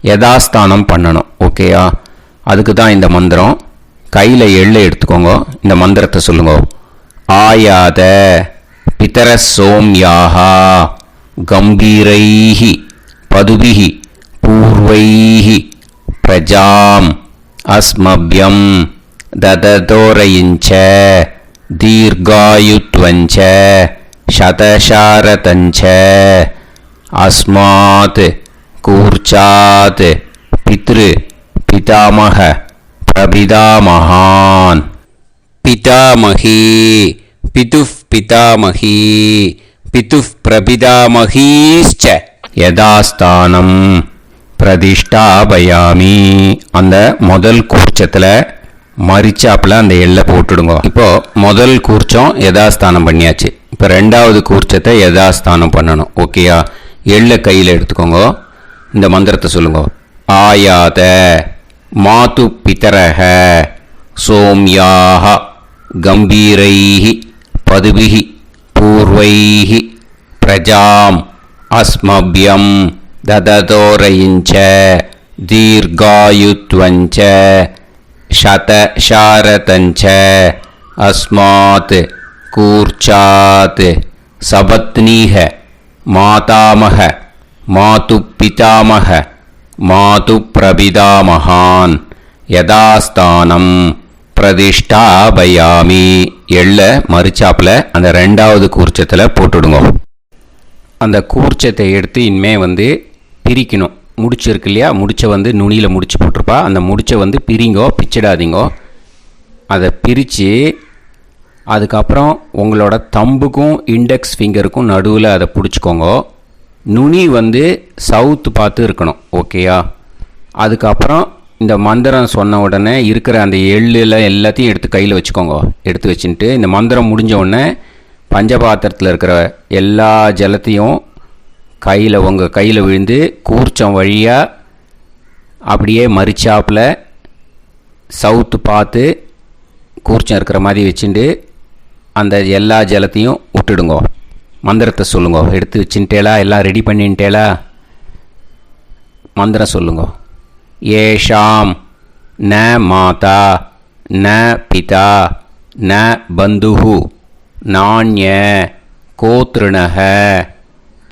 B: யதாஸ்தானம் பண்ணணும். ஓகேயா? அதுக்கு தான் இந்த மந்திரம். கையில் எள்ளை எடுத்துக்கோங்க. இந்த மந்திரத்தை சொல்லுங்க. ஆயாத பிதர சோம்யாஹா கம்பீரைஹி பதுபிஹி பூர்வைஹி பிரஜாம் அஸ்மப்யம் தததோரயிஞ்ச தீர்காயுத்வஞ்ச சதசாரதஞ்ச அஸ்மாத் கூர்ச்சாத் பித்ரு பிதாமக பிரபிதாமகான். பிதாமகி பிதுஃப் பிதாமகி பிதுஃப் பிரபிதாமகீஸ்ச யதாஸ்தானம் பிரதிஷ்டாபயாமி. அந்த முதல் கூர்ச்சத்தில் மரிச்சாப்பில் அந்த எல்லை போட்டுடுங்க. இப்போது முதல் கூர்ச்சம் யதாஸ்தானம் பண்ணியாச்சு. இப்போ ரெண்டாவது கூர்ச்சத்தை யதாஸ்தானம் பண்ணணும். ஓகேயா? எள்ளை கையில் எடுத்துக்கோங்க. இந்த மந்திரத்தை சொல்லுங்க. ஆயாத மாது பிதரஹ சோம்யாக கம்பீரைஹி பதுபிஹி பூர்வைஹி பிரஜாம் அஸ்மப்யம் தததோரயிஞ்ச தீர்காயுத்வஞ்ச சதசாரதஞ்ச அஸ்மாத் கூர்ச்சாத் சபத்னீஹ மாதாமக மாது பிதாமக மாது பிரபிதாமகான் யதாஸ்தானம் பிரதிஷ்டாபயாமி. எள்ள மரிச்சாப்பில் அந்த ரெண்டாவது கூர்ச்சத்தில் போட்டுடுங்க. அந்த கூர்ச்சத்தை எடுத்து இனிமே பிரிக்கணும். முடிச்சு இருக்கு இல்லையா? முடிச்சை நுனியில் முடிச்சு போட்டிருப்பா. அந்த முடிச்சை பிரிங்கோ, பிச்சிடாதீங்கோ. அதை பிரித்து அதுக்கப்புறம் உங்களோட தம்புக்கும் இண்டெக்ஸ் ஃபிங்கருக்கும் நடுவில் அதை பிடிச்சிக்கோங்க. நுனி சவுத்து பார்த்து இருக்கணும். ஓகேயா? அதுக்கப்புறம் இந்த மந்திரம் சொன்ன உடனே இருக்கிற அந்த எள்ளில் எல்லாத்தையும் எடுத்து கையில் வச்சுக்கோங்க. எடுத்து வச்சுட்டு இந்த மந்திரம் முடிஞ்ச உடனே பஞ்சபாத்திரத்தில் இருக்கிற எல்லா ஜலத்தையும் உங்கள் கையில் விழுந்து கூர்ச்சம் வழியாக அப்படியே மரிச்சாப்பில் சவுத்து பார்த்து கூர்ச்சம் இருக்கிற மாதிரி வச்சுட்டு அந்த எல்லா ஜலத்தையும் விட்டுடுங்க. மந்திரத்தை சொல்லுங்க. எடுத்து வச்சுட்டேலா? எல்லாம் ரெடி பண்ணிட்டேலா? மந்திரம் சொல்லுங்க. ஏஷாம் ந மாதா ந பிதா ந பந்துஹு நாண்ய கோத்ருணஹ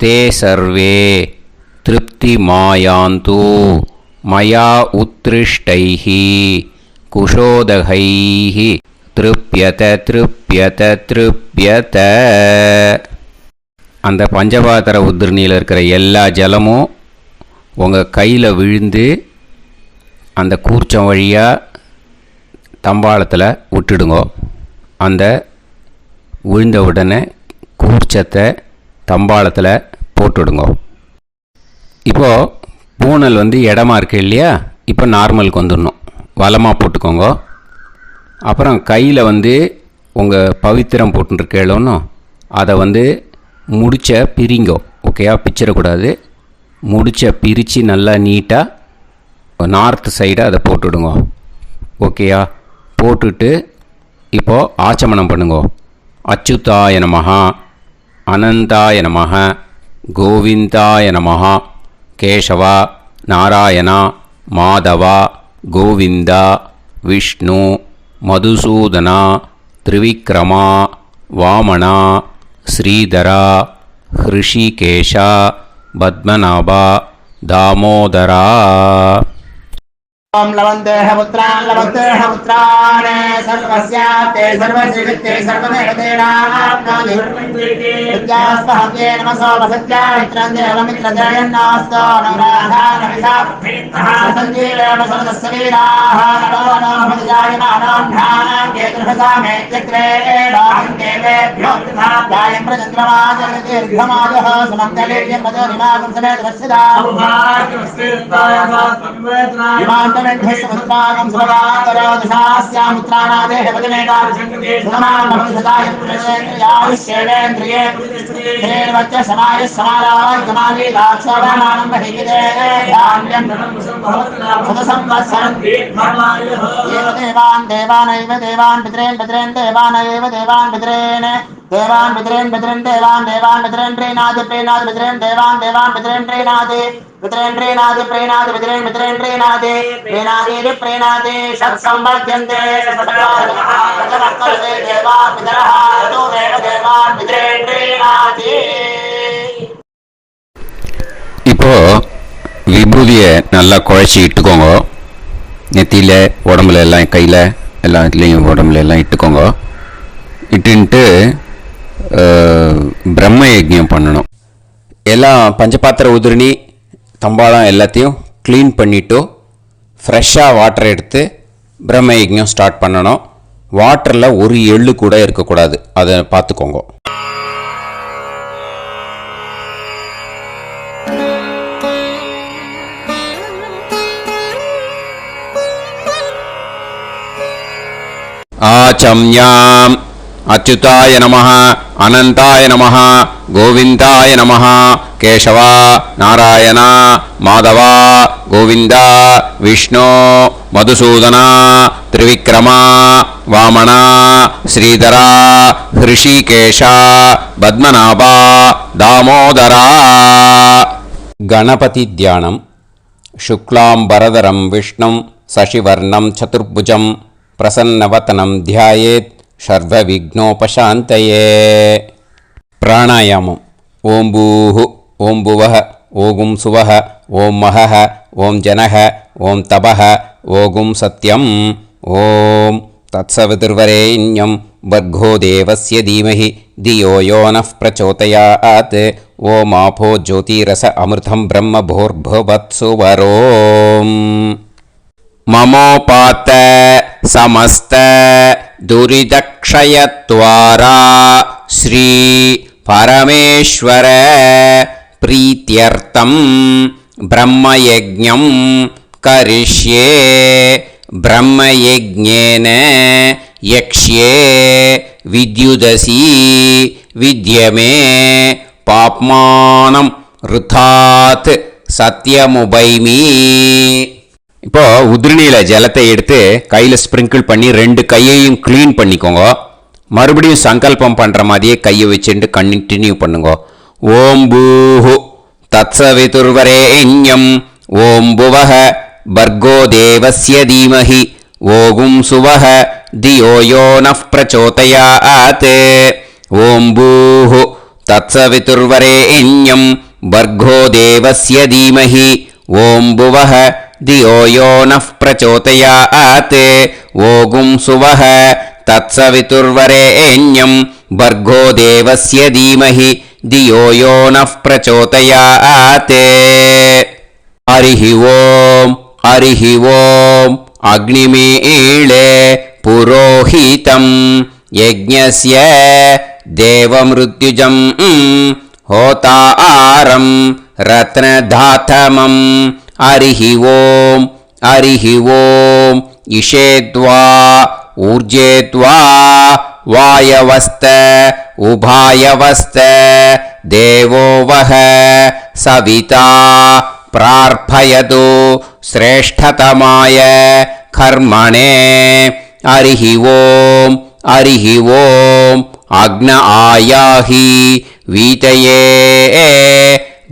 B: தே சர்வே திருப்தி மாயாந்து மயா உத்ருஷ்டைஹி குஷோதகைஹி திருப்யத திருப்யத திருப்யத. அந்த பஞ்சபாத்திர உதிரணியில் இருக்கிற எல்லா ஜலமும் உங்கள் கையில் விழுந்து அந்த கூர்ச்சம் வழியாக தம்பாளத்தில் விட்டுடுங்கோ. அந்த விழுந்த உடனே கூர்ச்சத்தை தம்பாளத்தில் போட்டுடுங்கோ. இப்போது பூனல் இடமா இருக்கு இல்லையா, இப்போ நார்மலுக்கு வந்துடணும். வலமாக போட்டுக்கோங்க. அப்புறம் கையில் உங்கள் பவித்திரம் போட்டுருக்கேளோன்னு அதை முடிச்ச பிரிங்கோ. ஓகேயா, பிச்சிடக்கூடாது. முடிச்ச பிரித்து நல்லா நீட்டாக நார்த் சைடை அதை போட்டுடுங்க. ஓகேயா, போட்டுட்டு இப்போது ஆச்சமனம் பண்ணுங்கோ. அச்சுதாய நமஹ, அனந்தாய நமஹ, கோவிந்தாய நமஹ, கேசவா, நாராயணா, மாதவா, கோவிந்தா, விஷ்ணு, மதுசூதனா, திரிவிக்ரமா, வாமனா, ஸ்ரீதரா, ஹிருஷிகேஷா, பத்மநாபா, தாமோதரா.
C: ओम लवन्तेह पुत्रान् सर्वस्याप्ते सर्वश्रीवित्ते सर्वदेवतेनाप्नोति विद्यास्महव्ये नमसो वसत्यामित्रं देवमित्रजयन्नास्तो नवराधानविषाभीतः सञ्जीवेन सर्वस्वीराः नमो भजायमानां केतुर्भसामे चक्रे देवेभ्यो जायं प्रचन्द्रमाजगदीर्घमाजः सुमङ्गलेयं मदोनिमागं समेत वत्सदा विमानमेघस्वस्त्रागं सुभगाकरोदशास्यामुत्रानादेह वदनेकाविशङ्कते सुमानभविषदाय पुरुषेन्द्रियाविश्येवेन्द्रिये हेर्वच्च समायः समाराय कमाली दाक्षोभमानं बहिविदे धान्यं सुदसंवत्सरं एव देवान् देवान् पितरेन् देवानैव देवान् पितरेन् देवान् पितरेन् देवान् पितरेन् प्रीणाति पितरेन् देवान् पितरेन् प्रीणाति पितरेन् प्रीणाति षट्संवर्ध्यन्ते देवा पितरः देवान् पितरेन् प्रीणाति.
B: இப்போ விபூதியை நல்லா குழச்சி இட்டுக்கோங்க. நெத்தியில், உடம்புல எல்லாம், கையில் எல்லா இடத்துலையும் உடம்புல எல்லாம் இட்டுக்கோங்க. இட்டுன்ட்டு பிரம்ம யஜ்ஞம் பண்ணணும். எல்லாம் பஞ்சபாத்திர உதிரணி தம்பாளம் எல்லாத்தையும் க்ளீன் பண்ணிவிட்டு ஃப்ரெஷ்ஷாக வாட்டர் எடுத்து பிரம்ம யஜ்ஞம் ஸ்டார்ட் பண்ணணும். வாட்டரில் ஒரு எள்ளு கூட இருக்கக்கூடாது, அதை பார்த்துக்கோங்க. ஆச்சம்யாம் அச்சுதாய நமஹ, அனந்தாய நமஹ, கோவிந்தாய நமஹ, கேசவா, நாராயணா, மாதவா, கோவிந்தா, விஷ்ணு, மதுசூதனா, திரிவிக்ரமா, வாமனா, ஸ்ரீதரா, ஹிருஷிகேஷா, பத்மநாபா, தாமோதரா. கணபதி தியானம். சுக்லாம்பரதரம் விஷ்ணும் சசிவர்ணம் சதுர்புஜம் பிரசன்னவதனம் தியாயேத் சர்வவிக்னோபசாந்தயே. பிராணாயாமம். ஓம் பூஹு, ஓம் புவஹ, ஓகும் சுவஹ, ஓம் மஹஹ, ஓம் ஜனஹ, ஓம் தபஹ, ஓகும் சத்யம். ஓம் தத்சவிதுர்வரேண்யம் வர்கோ தேவஸ்ய தீமஹி தியோ யோ நः பிரச்சோதயாத். ஓம் ஆபோ ஜோதிரஸ அமிர்தம் பிரம்ம भूर्भुवत्सुवरोम्. ममोपात समस्त दुरिदक्षयत्वारा श्री परमेश्वर प्रीत्यर्थं ब्रह्मयज्ञं करिष्ये. ब्रह्मयज्ञेन यक्ष्ये विद्युदसि विद्यमे पाप्मानं ऋथात् सत्यमुपैमि. இப்போ உதிரணியில் ஜலத்தை எடுத்து கையில் ஸ்ப்ரிங்கிள் பண்ணி 2 கையையும் க்ளீன் பண்ணிக்கோங்க. மறுபடியும் சங்கல்பம் பண்ணுற மாதிரியே கையை வச்சுட்டு கண்டினியூ பண்ணுங்க. ஓம் பூஹு தத்சவிதுர்வரேண்யம் ஓம் புவஹ பர்கோ தேவஸ்ய தீமஹி ஓகும் சுவஹ தியோ யோ நः பிரச்சோதயாத். ஓம் பூஹு தத்சவிதுர்வரேண்யம் பர்கோ தேவஸ்ய தீமஹி ஓம் புவஹ தியோ யோ நः பிரச்சோதயாத். ஓகும் சுவஹ தத்சவிதுர்வரேண்யம் பர்கோ தேவஸ்ய தீமஹி धियो यो नः प्रचोदयात् हरिः ओम् अग्निमीळे पुरोहितं यज्ञस्य देवमृत्युजं होतारं रत्नधातमं हरिः ओम् इषेद्वा ऊर्जेद्वा वायवस्त उभायवस्त देवो वः सविता प्रार्थयतु श्रेष्ठतमाय कर्मणे हरिः ओम् अग्न आयाहि वीतये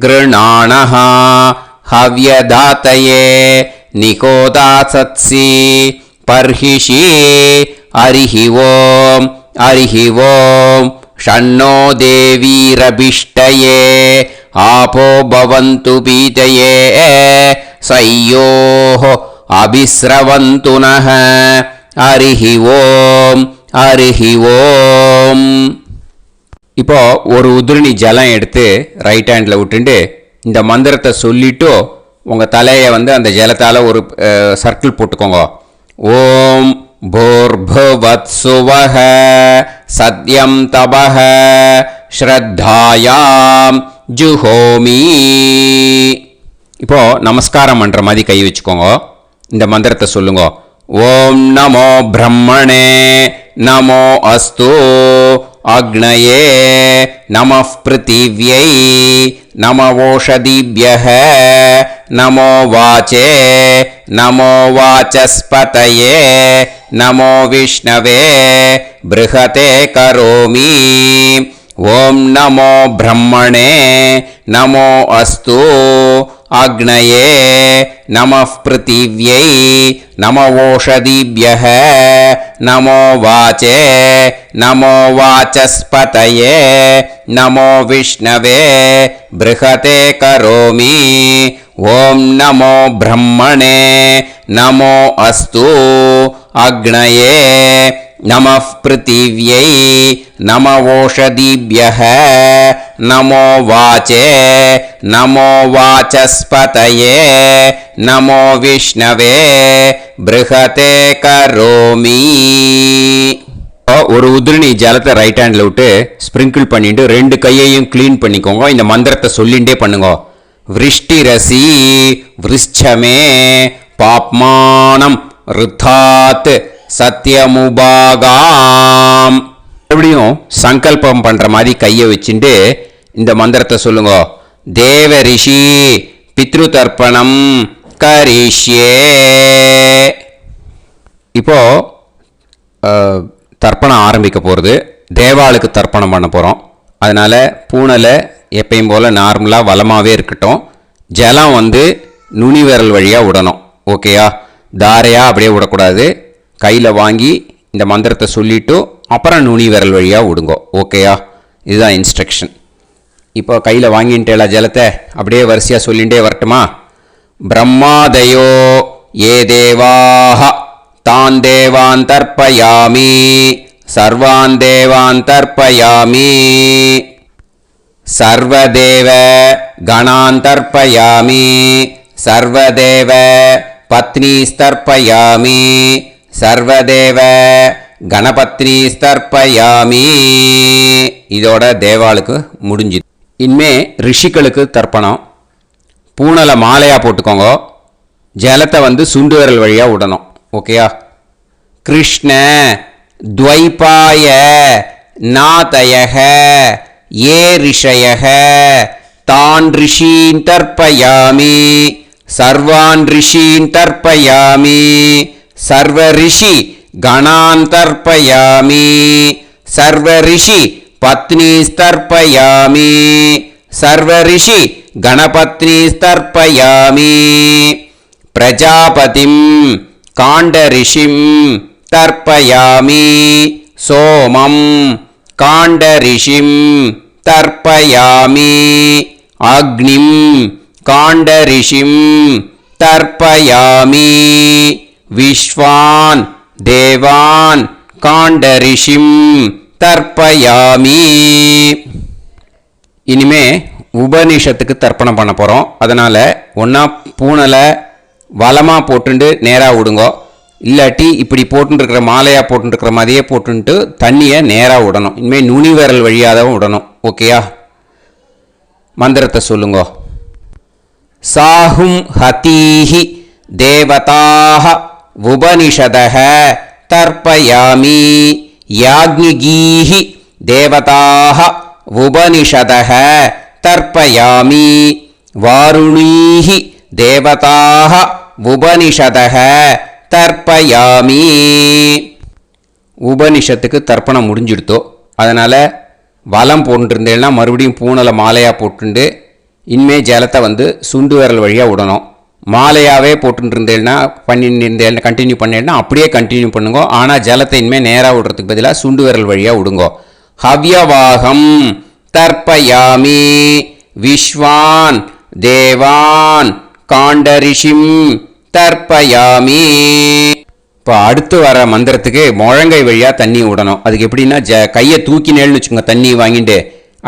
B: गृणाणः हव्यदातये निकोदासत्सि पर्हिषि हरिः ओम् षण्णो देवीरभिष्टये आपो भवन्तु पीतये सयोः अभिस्रवन्तु नः हरिः ओम् இப்போ ஒரு உதிரணி ஜலம் எடுத்து ரைட் ஹேண்டில் விட்டுண்டு இந்த மந்திரத்தை சொல்லிட்டு உங்கள் தலையை வந்து அந்த ஜலத்தால் ஒரு சர்க்கிள் போட்டுக்கோங்க. ஓம் भूर्भुवत्सुवः सत्यं तपः ஸ்ரத்தாயாம் ஜுஹோமி. இப்போ நமஸ்காரம் பண்ணுற மாதிரி கை வச்சுக்கோங்க. இந்த மந்திரத்தை சொல்லுங்க. ஓம் நமோ பிரம்மணே நமோ அஸ்து அக்னயே நமः பிருத்திவ்யை நமவோஷதிभ्यः நமோ வாச்சே நமோ வாசஸ்பதயே நமோ விஷ்ணவே ப்ருஹதே கரோமி. ஓம் நமோ பிரம்மணே நமோ அஸ்து அக்னயே நமः பிருத்திவ்யை நமவோஷதிभ्यः நமோ வாச்சே நமோ வாசஸ்பதயே நமோ விஷ்ணவே ப்ருஹதே கரோமி. ஓம் நமோ பிரம்மணே நமோ அஸ்து அக்னயே நமः பிருத்திவ்யை நமவோஷதிभ्यः நமோ வாச்சே நமோ வாசஸ்பதயே நமோ விஷ்ணவே ப்ருஹதே கரோமி. ஒரு உதிரணி ஜலத்தை ரைட் ஹேண்டில் விட்டு ஸ்ப்ரிங்கிள் பண்ணிட்டு ரெண்டு கையையும் க்ளீன் பண்ணிக்கோங்க. இந்த மந்திரத்தை சொல்லிகிட்டே பண்ணுங்க. விருஷ்டிரசி விருஷ்சமே பாப்மானம் ருத்தாத் சத்யமுபாகாம். எப்படியும் சங்கல்பம் பண்ணுற மாதிரி கையை வச்சுட்டு இந்த மந்திரத்தை சொல்லுங்க. தேவ ரிஷி பித்ரு தர்ப்பணம் கரிஷ்யே. இப்போ தர்ப்பணம் ஆரம்பிக்க போகிறது. தேவாளுக்கு தர்ப்பணம் பண்ண போகிறோம். அதனால் பூனலை எப்பயும் போல் நார்மலாக வளமாகவே இருக்கட்டும். ஜலம் வந்து நுனி விரல் வழியாக விடணும். ஓகேயா? தாரையாக அப்படியே விடக்கூடாது. கையில் வாங்கி இந்த மந்திரத்தை சொல்லிவிட்டு அப்புறம் நுனி விரல் வழியாக விடுங்கோ. ஓகேயா? இதுதான் இன்ஸ்ட்ரக்ஷன். இப்போ கையில் வாங்கிட்டேல ஜலத்தை அப்படியே வரிசையாக சொல்லிகிட்டே வரட்டுமா? பிரம்மாதயோ ஏ தேவாஹ தான் தேவான் தர்ப்பயாமி சர்வான் தேவான் தர்ப்பயாமி சர்வதேவ கணான் தர்ப்பயாமி சர்வதேவ பத்னீஸ்தர்ப்பயாமி சர்வதேவ கணபத்னி ஸ்தர்ப்பயாமி. இதோட தேவாளுக்கு முடிஞ்சுது. இனிமே ரிஷிகளுக்கு தர்ப்பணம். பூனலை மாலையாக போட்டுக்கோங்க. ஜலத்தை வந்து சுண்டு விரல் வழியாக விடணும். ஓகேயா? கிருஷ்ண துவைபாய நாதயக ஏ ரிஷயக தான் ரிஷீன் தர்ப்பயாமி சர்வான் ரிஷீன் தர்ப்பயாமி சர்வ ரிஷி கணான் தர்ப்பயாமி சர்வ ரிஷி பத்னீஸ்தர்ப்பயாமி சர்வ ரிஷி கணபத்னீஸ்தர்ப்பயாமி பிரஜாபதிம் காண்டரிஷிம் தர்ப்பயாமி சோமம் காண்டரிஷிம் தர்ப்பயாமி அக்னிம் காண்டரிஷிம் தர்ப்பயாமி விஸ்வான் தேவான் காண்டரிஷிம் தர்ப்பயாமி. இனிமே உபநிஷத்துக்கு தர்ப்பணம் பண்ண போகிறோம். அதனால் ஒன்றா பூனலை வலமாக போட்டுண்டு நேராக விடுங்கோ, இல்லாட்டி இப்படி போட்டுருக்கிற மாலையாக போட்டுருக்கிற மாதிரியே போட்டுன்ட்டு தண்ணியை நேராக விடணும். இனிமேல் நுனி விரல் வழியாக தான் விடணும். ஓகேயா? மந்திரத்தை சொல்லுங்கோ. சாஹும் ஹதீஹி தேவதாக உபனிஷதஹ தர்ப்பயாமி யாக்ஞிகீஹி தேவதாக உபனிஷதஹ தர்ப்பயாமி வாருணீஹி தேவதாக உபனிஷதஹ தர்ப்பயாமி. உபனிஷத்துக்கு தர்ப்பணம் முடிஞ்சிடுத்தோ, அதனால் வலம் போட்டுருந்தேன்னா மறுபடியும் பூனலை மாலையாக போட்டுண்டு இனிமே ஜலத்தை வந்து சுண்டு விரல் வழியாக விடணும். மாலையாகவே போட்டுருந்தேன்னா பண்ணிருந்தேன் கண்டினியூ பண்ணேன்னா அப்படியே கண்டினியூ பண்ணுங்க. ஆனால் ஜலத்தை இனிமேல் நேராக விடுறதுக்கு பதிலாக சுண்டு விரல் வழியாக விடுங்கோ. ஹவ்யவாகம் தர்ப்பயாமி விஸ்வான் தேவான் காண்டரிஷிம் தர்ப்பயாமி. இப்போ அடுத்து வர மந்திரத்துக்கு முழங்கை வழியாக தண்ணி விடணும். அதுக்கு எப்படின்னா கையை தூக்கினேன்னு வச்சுக்கோங்க, தண்ணி வாங்கிட்டு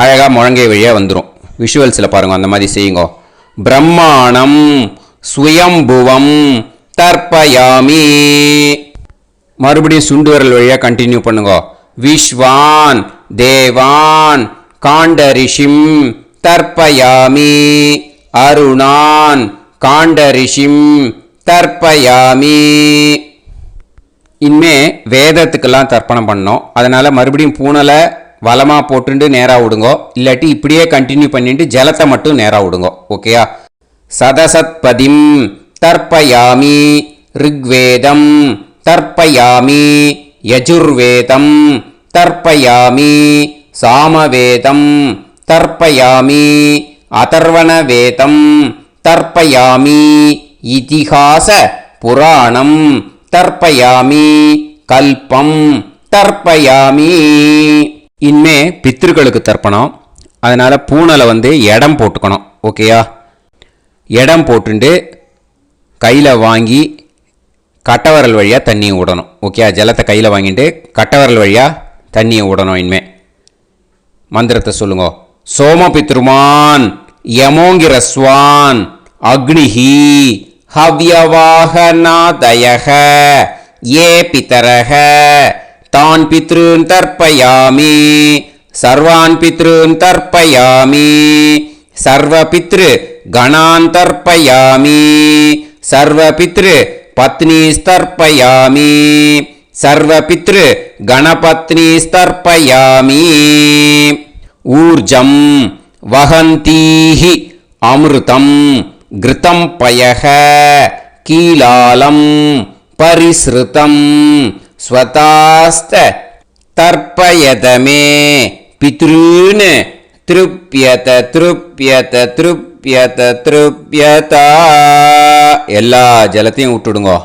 B: அழகாக முழங்கை வழியாக வந்துடும். விஷுவல்ஸில் பாருங்க, அந்த மாதிரி செய்யுங்க. பிரம்மாணம் சுயம்புவம் தர்ப்பயாமி. மறுபடியும் சுண்டு விரல் வழியாக கண்டினியூ பண்ணுங்க. விஸ்வான் தேவான் காண்டரிஷிம் தர்ப்பயாமி அருணான் காண்டரிஷிம் தர்ப்பயாமி. இனிமே வேதத்துக்கெல்லாம் தர்ப்பணம் பண்ணோம். அதனால் மறுபடியும் பூனலை வலமாக போட்டுட்டு நேராக விடுங்கோ, இல்லாட்டி இப்படியே கண்டினியூ பண்ணிட்டு ஜலத்தை மட்டும் நேராக விடுங்கோ. ஓகேயா? சதசத்பதிம் தர்ப்பயாமி ரிக்வேதம் தர்ப்பயாமி யஜுர்வேதம் தர்ப்பயாமி சாமவேதம் தர்ப்பயாமி அதர்வணவேதம் தர்ப்பயாமி இதிஹாச புராணம் தர்ப்பயாமி கல்பம் தர்ப்பயாமி. இனிமே பித்ருக்களுக்கு தர்ப்பணம். அதனால் பூனலை வந்து இடம் போட்டுக்கணும். ஓகேயா? இடம் போட்டுண்டு கையில் வாங்கி கட்டவரல் வழியாக தண்ணியை விடணும். ஓகே? ஜலத்தை கையில் வாங்கிட்டு கட்டவரல் வழியாக தண்ணியை விடணும். இனிமே மந்திரத்தை சொல்லுங்க. சோமபித்ருமான் யமோங்கிரஸ்வான் அக்னிஹி ஹவ்யவாகநாதயக ஏ பிதரக தான் பித்ருன் தர்ப்பயாமி சர்வான் பித்ருன் தர்ப்பயாமி சர்வபித்ரு கணான் தர்ப்பயாமி சர்வபித்ரு பத்னிஸ்தர்ப்பயாமி சர்வபித்ரு கணபத்னிஸ்தர்ப்பயாமி. ஊர்ஜம் வஹந்தீஹி அமிர்தம் கிருதம் பயக கீலாலம் பரிஸ்ருதம் ஸ்வதாஸ்த தர்ப்பயதமே பித்ருன் திருப்யத திருப்யத திருப்யத திருப்யதா. எல்லா ஜலத்தையும் விட்டுடுங்கோ.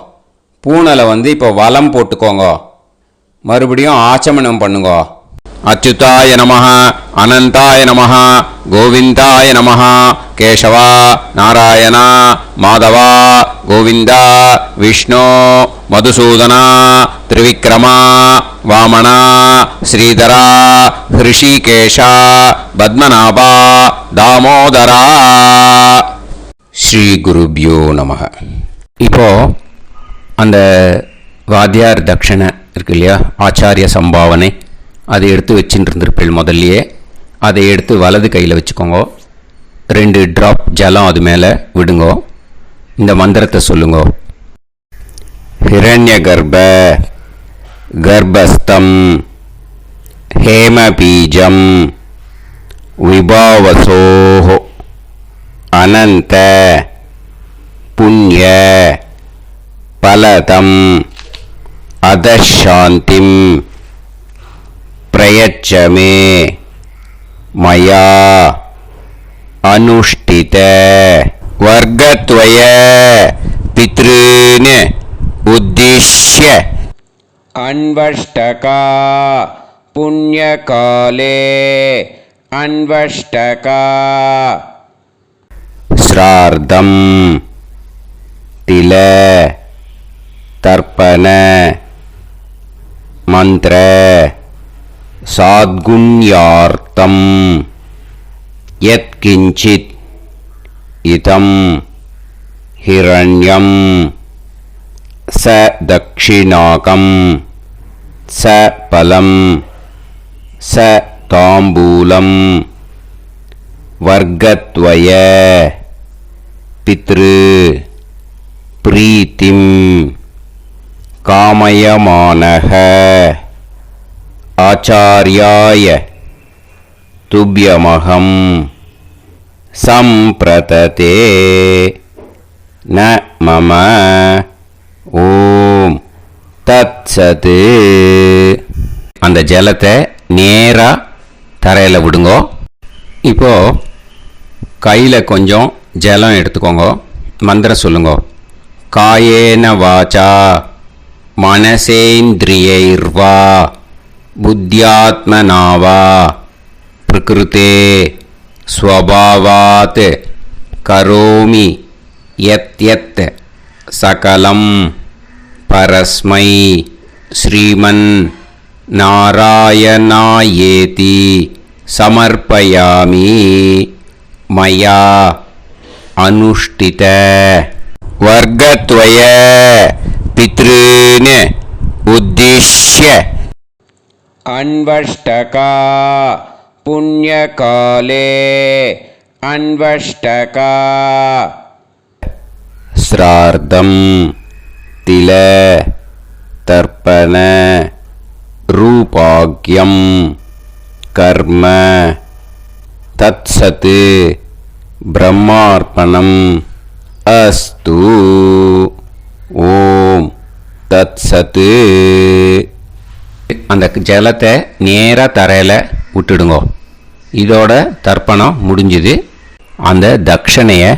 B: பூனலை வந்து இப்போ வலம் போட்டுக்கோங்க. மறுபடியும் ஆச்சமனம் பண்ணுங்க. அச்சுதாய நமஹ அனந்தாய நமஹ கோவிந்தாய நமஹ கேசவா நாராயணா மாதவா கோவிந்தா விஷ்ணு மதுசூதனா திரிவிக்ரமா வாமனா ஸ்ரீதரா ஹிருஷிகேஷா பத்மநாபா தாமோதரா. ஸ்ரீ குருப்யோ நமஹ. இப்போ அந்த வாத்தியார் தட்சணை இருக்கு இல்லையா, ஆச்சாரிய சம்பாவனை, அதை எடுத்து வச்சுட்டு இருந்திருப்பேன் முதல்லையே. அதை எடுத்து வலது கையில் வச்சுக்கோங்க. 2 ட்ராப் ஜலம் அது மேலே விடுங்கோ. இந்த மந்திரத்தை சொல்லுங்கோ. ஹிரண்ய கர்ப்ப கர்ப்பஸ்தம் ஹேமபீஜம் விபாவசோஹோ அனந்த புண்ணிய பலதம் அதசாந்திம் பிரயச்சமே மயா அனுஷ்டித வர்க்கத்வய பித்ருன் உத்திஷ்ய அன்வஷ்டகா புண்ணியகாலே அன்வஷ்டகா ஸ்ரார்த்தம் தில தர்ப்பண மந்திர சாத்குண்யார்த்தம் यत्किञ्चित् इदं हिरण्यं स दक्षिणाकं स फलं स ताम्बूलं वर्गद्वय पितृ प्रीतिं कामयमानः आचार्याय तुभ्यमहं सम्प्रतते न मम ஓம் தத்சது. அந்த ஜலத்தை நேராக தரையில் விடுங்கோ. இப்போது கையில் கொஞ்சம் ஜலம் எடுத்துக்கோங்க. மந்திரம் சொல்லுங்க. காயேன வாச்சா மனசேந்திரியைர்வா புத்தியாத்மனாவா பிரகிருதே ஸ்வபாவாத் கரோமி யத் யத் சகலம் பரஸ்மை ஸ்ரீமன் நாராயணாயேதி சமர்ப்பயாமி மயா அனுஷ்டித வர்க்கத்வய பித்ருன் உத்திஷ்ய அன்வஷ்டகா புண்ணியகாலே அன்வஷ்டகா ஸ்ரார்த்தம் தில தர்ப்பண ரூபாக்யம் கர்ம தத்சத் பிரம்மார்ப்பணம் அஸ்து. ஓம் தத்சத். அந்த ஜலத்தை நேராக தரையில் விட்டுடுங்க. இதோட தர்ப்பணம் முடிஞ்சுது. அந்த தட்சணையை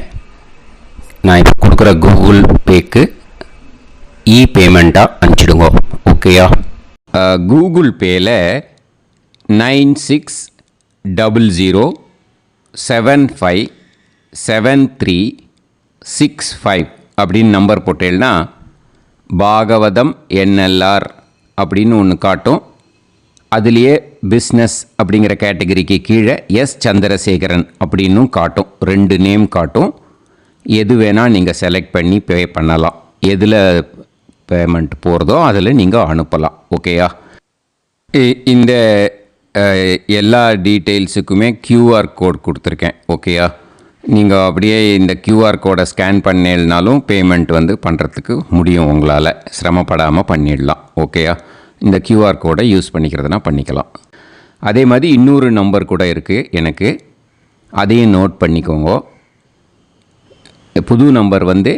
B: நான் இப்போ கொடுக்குற கூகுள் பேக்கு பேமெண்ட்டாக அனுப்பிச்சிடுங்க. ஓகேயா? கூகுள் பேயில் 9600757365 அப்படின்னு நம்பர் போட்டேன்னா பாகவதம் என்எல்ஆர் அப்படின்னு ஒன்று காட்டும். அதுலேயே பிஸ்னஸ் அப்படிங்கிற கேட்டகரிக்கு கீழே எஸ் சந்திரசேகரன் அப்படின்னும் காட்டும். 2 நேம் காட்டும். எது வேணால் நீங்கள் செலக்ட் பண்ணி பே பண்ணலாம். எதில் பேமெண்ட் போகிறதோ அதில் நீங்கள் அனுப்பலாம். ஓகேயா? இந்த எல்லா டீட்டெயில்ஸுக்குமே QR கோட் கொடுத்துருக்கேன். ஓகேயா? நீங்கள் அப்படியே இந்த QR கோடை ஸ்கேன் பண்ணேனாலும் பேமெண்ட் வந்து பண்ணுறதுக்கு முடியும். உங்களால் சிரமப்படாமல் பண்ணிடலாம். ஓகேயா? இந்த QR கோடை யூஸ் பண்ணிக்கிறதுனா பண்ணிக்கலாம். அதே மாதிரி இன்னொரு நம்பர் கூட இருக்குது எனக்கு. அதையும் நோட் பண்ணிக்கோங்க. புது நம்பர் வந்து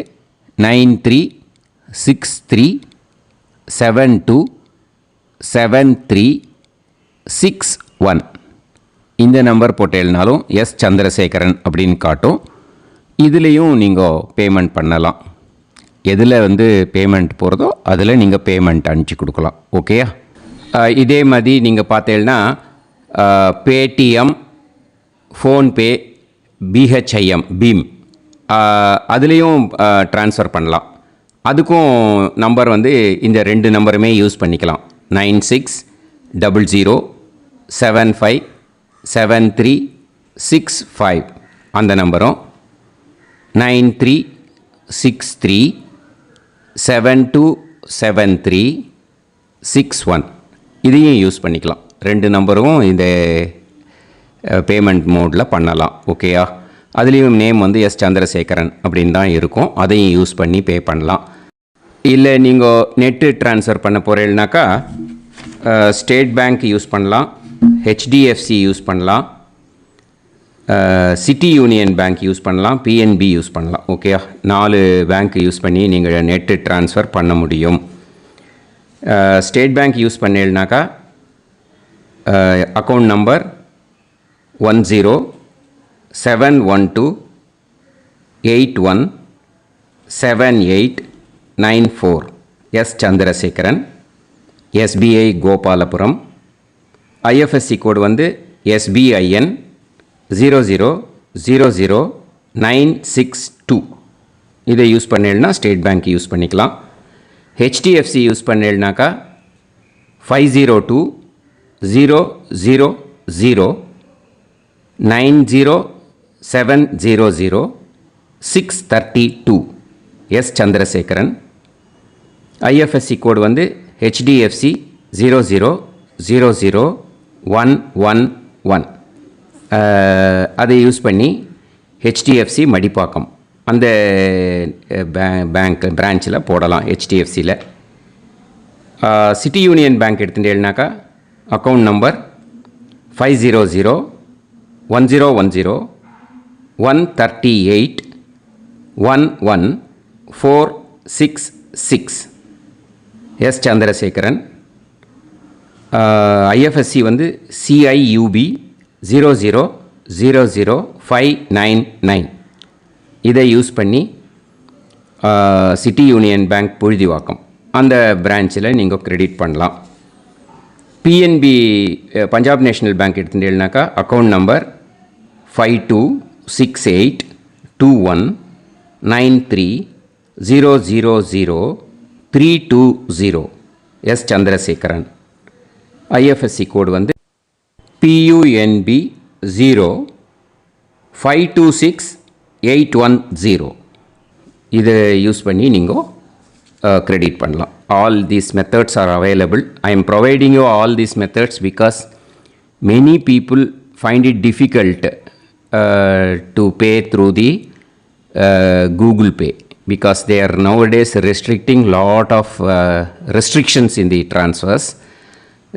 B: 9363727361. இந்த நம்பர் போட்டேனாலும் எஸ் சந்திரசேகரன் அப்படின்னு காட்டும். இதுலேயும் நீங்கள் பேமெண்ட் பண்ணலாம். எதில் வந்து பேமெண்ட் போகிறதோ அதில் நீங்கள் பேமெண்ட் அனுப்பிச்சி கொடுக்கலாம். ஓகேயா? இதே மாதிரி நீங்கள் பார்த்தேன்னா பேடிஎம், ஃபோன்பே, பிஹெச்ஐஎம், பீம் அதுலேயும் ட்ரான்ஸ்ஃபர் பண்ணலாம். அதுக்கும் நம்பர் வந்து இந்த 2 நம்பருமே யூஸ் பண்ணிக்கலாம். 9600757365 அந்த நம்பரும் 9363727361 இதையும் யூஸ் பண்ணிக்கலாம். 2 நம்பரும் இந்த பேமெண்ட் மோடில் பண்ணலாம். ஓகேயா? அதுலேயும் நேம் வந்து எஸ் சந்திரசேகரன் அப்படின்னு தான் இருக்கும். அதையும் யூஸ் பண்ணி பே பண்ணலாம். இல்லை நீங்கள் நெட்டு ட்ரான்ஸ்ஃபர் பண்ண போகிறீங்கனாக்கா ஸ்டேட் பேங்க் யூஸ் பண்ணலாம், ஹெச்டிஎஃப்சி யூஸ் பண்ணலாம், சிட்டி யூனியன் பேங்க் யூஸ் பண்ணலாம், பிஎன்பி யூஸ் பண்ணலாம். ஓகேயா? 4 பேங்க் யூஸ் பண்ணி நீங்கள் நெட்டு ட்ரான்ஸ்ஃபர் பண்ண முடியும். ஸ்டேட் பேங்க் யூஸ் பண்ணீங்கனாக்கா account number 1071281789 S Chandrasekaran, SBI Gopalapuram. IFSC code வந்து SBIN 0000962. இதை யூஸ் பண்ணேன்னா ஸ்டேட் பேங்க் யூஸ் பண்ணிக்கலாம். ஹெச்டிஎஃப்சி யூஸ் பண்ணேன்னாக்கா 50200090 700-632 எஸ் சந்திரசேகரன். ஐஎஃப்எஸ்சி கோடு வந்து HDFC 0000111. அதை யூஸ் பண்ணி HDFC மடிப்பாக்கம் அந்த பேங்க் பிரான்ச்சில் போடலாம். HDFCயில் சிட்டி யூனியன் பேங்க் எடுத்துட்டேன்னாக்கா account number 500-1010-138-11466 S Chandrasekaran. IFSC வந்து CIUB 0000599. இதை யூஸ் பண்ணி சிட்டி யூனியன் பேங்க் புழுதிவாக்கம் அந்த பிரான்ச்சில் நீங்கள் கிரெடிட் பண்ணலாம். PNB பஞ்சாப் நேஷ்னல் பேங்க் எடுத்துட்டேன்னாக்கா account number 52682193000320 S Chandrasekaran. IFSC code வந்து PUNB 0526810. இதை யூஸ் பண்ணி நீங்கள் கிரெடிட் பண்ணலாம். All these methods are available. I am providing you all these methods because many people find it difficult to pay through the Google Pay because they are nowadays restricting lot of restrictions in the transfers.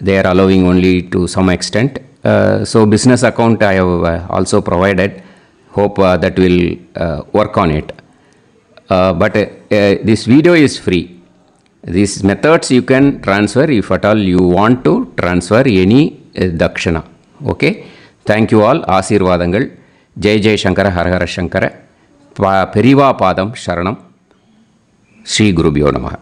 B: They are allowing only to some extent. So business account I have also provided. Hope that will work on it. But this video is free. These methods you can transfer if at all you want to transfer any dakshana. Okay. Thank you all. ஆசீர்வாதங்கள். ஜெய் ஜெய் சங்கர ஹரஹர சங்கர. பெரிவா பாதம் சரணம். ஸ்ரீ குருபியோ நமஹ.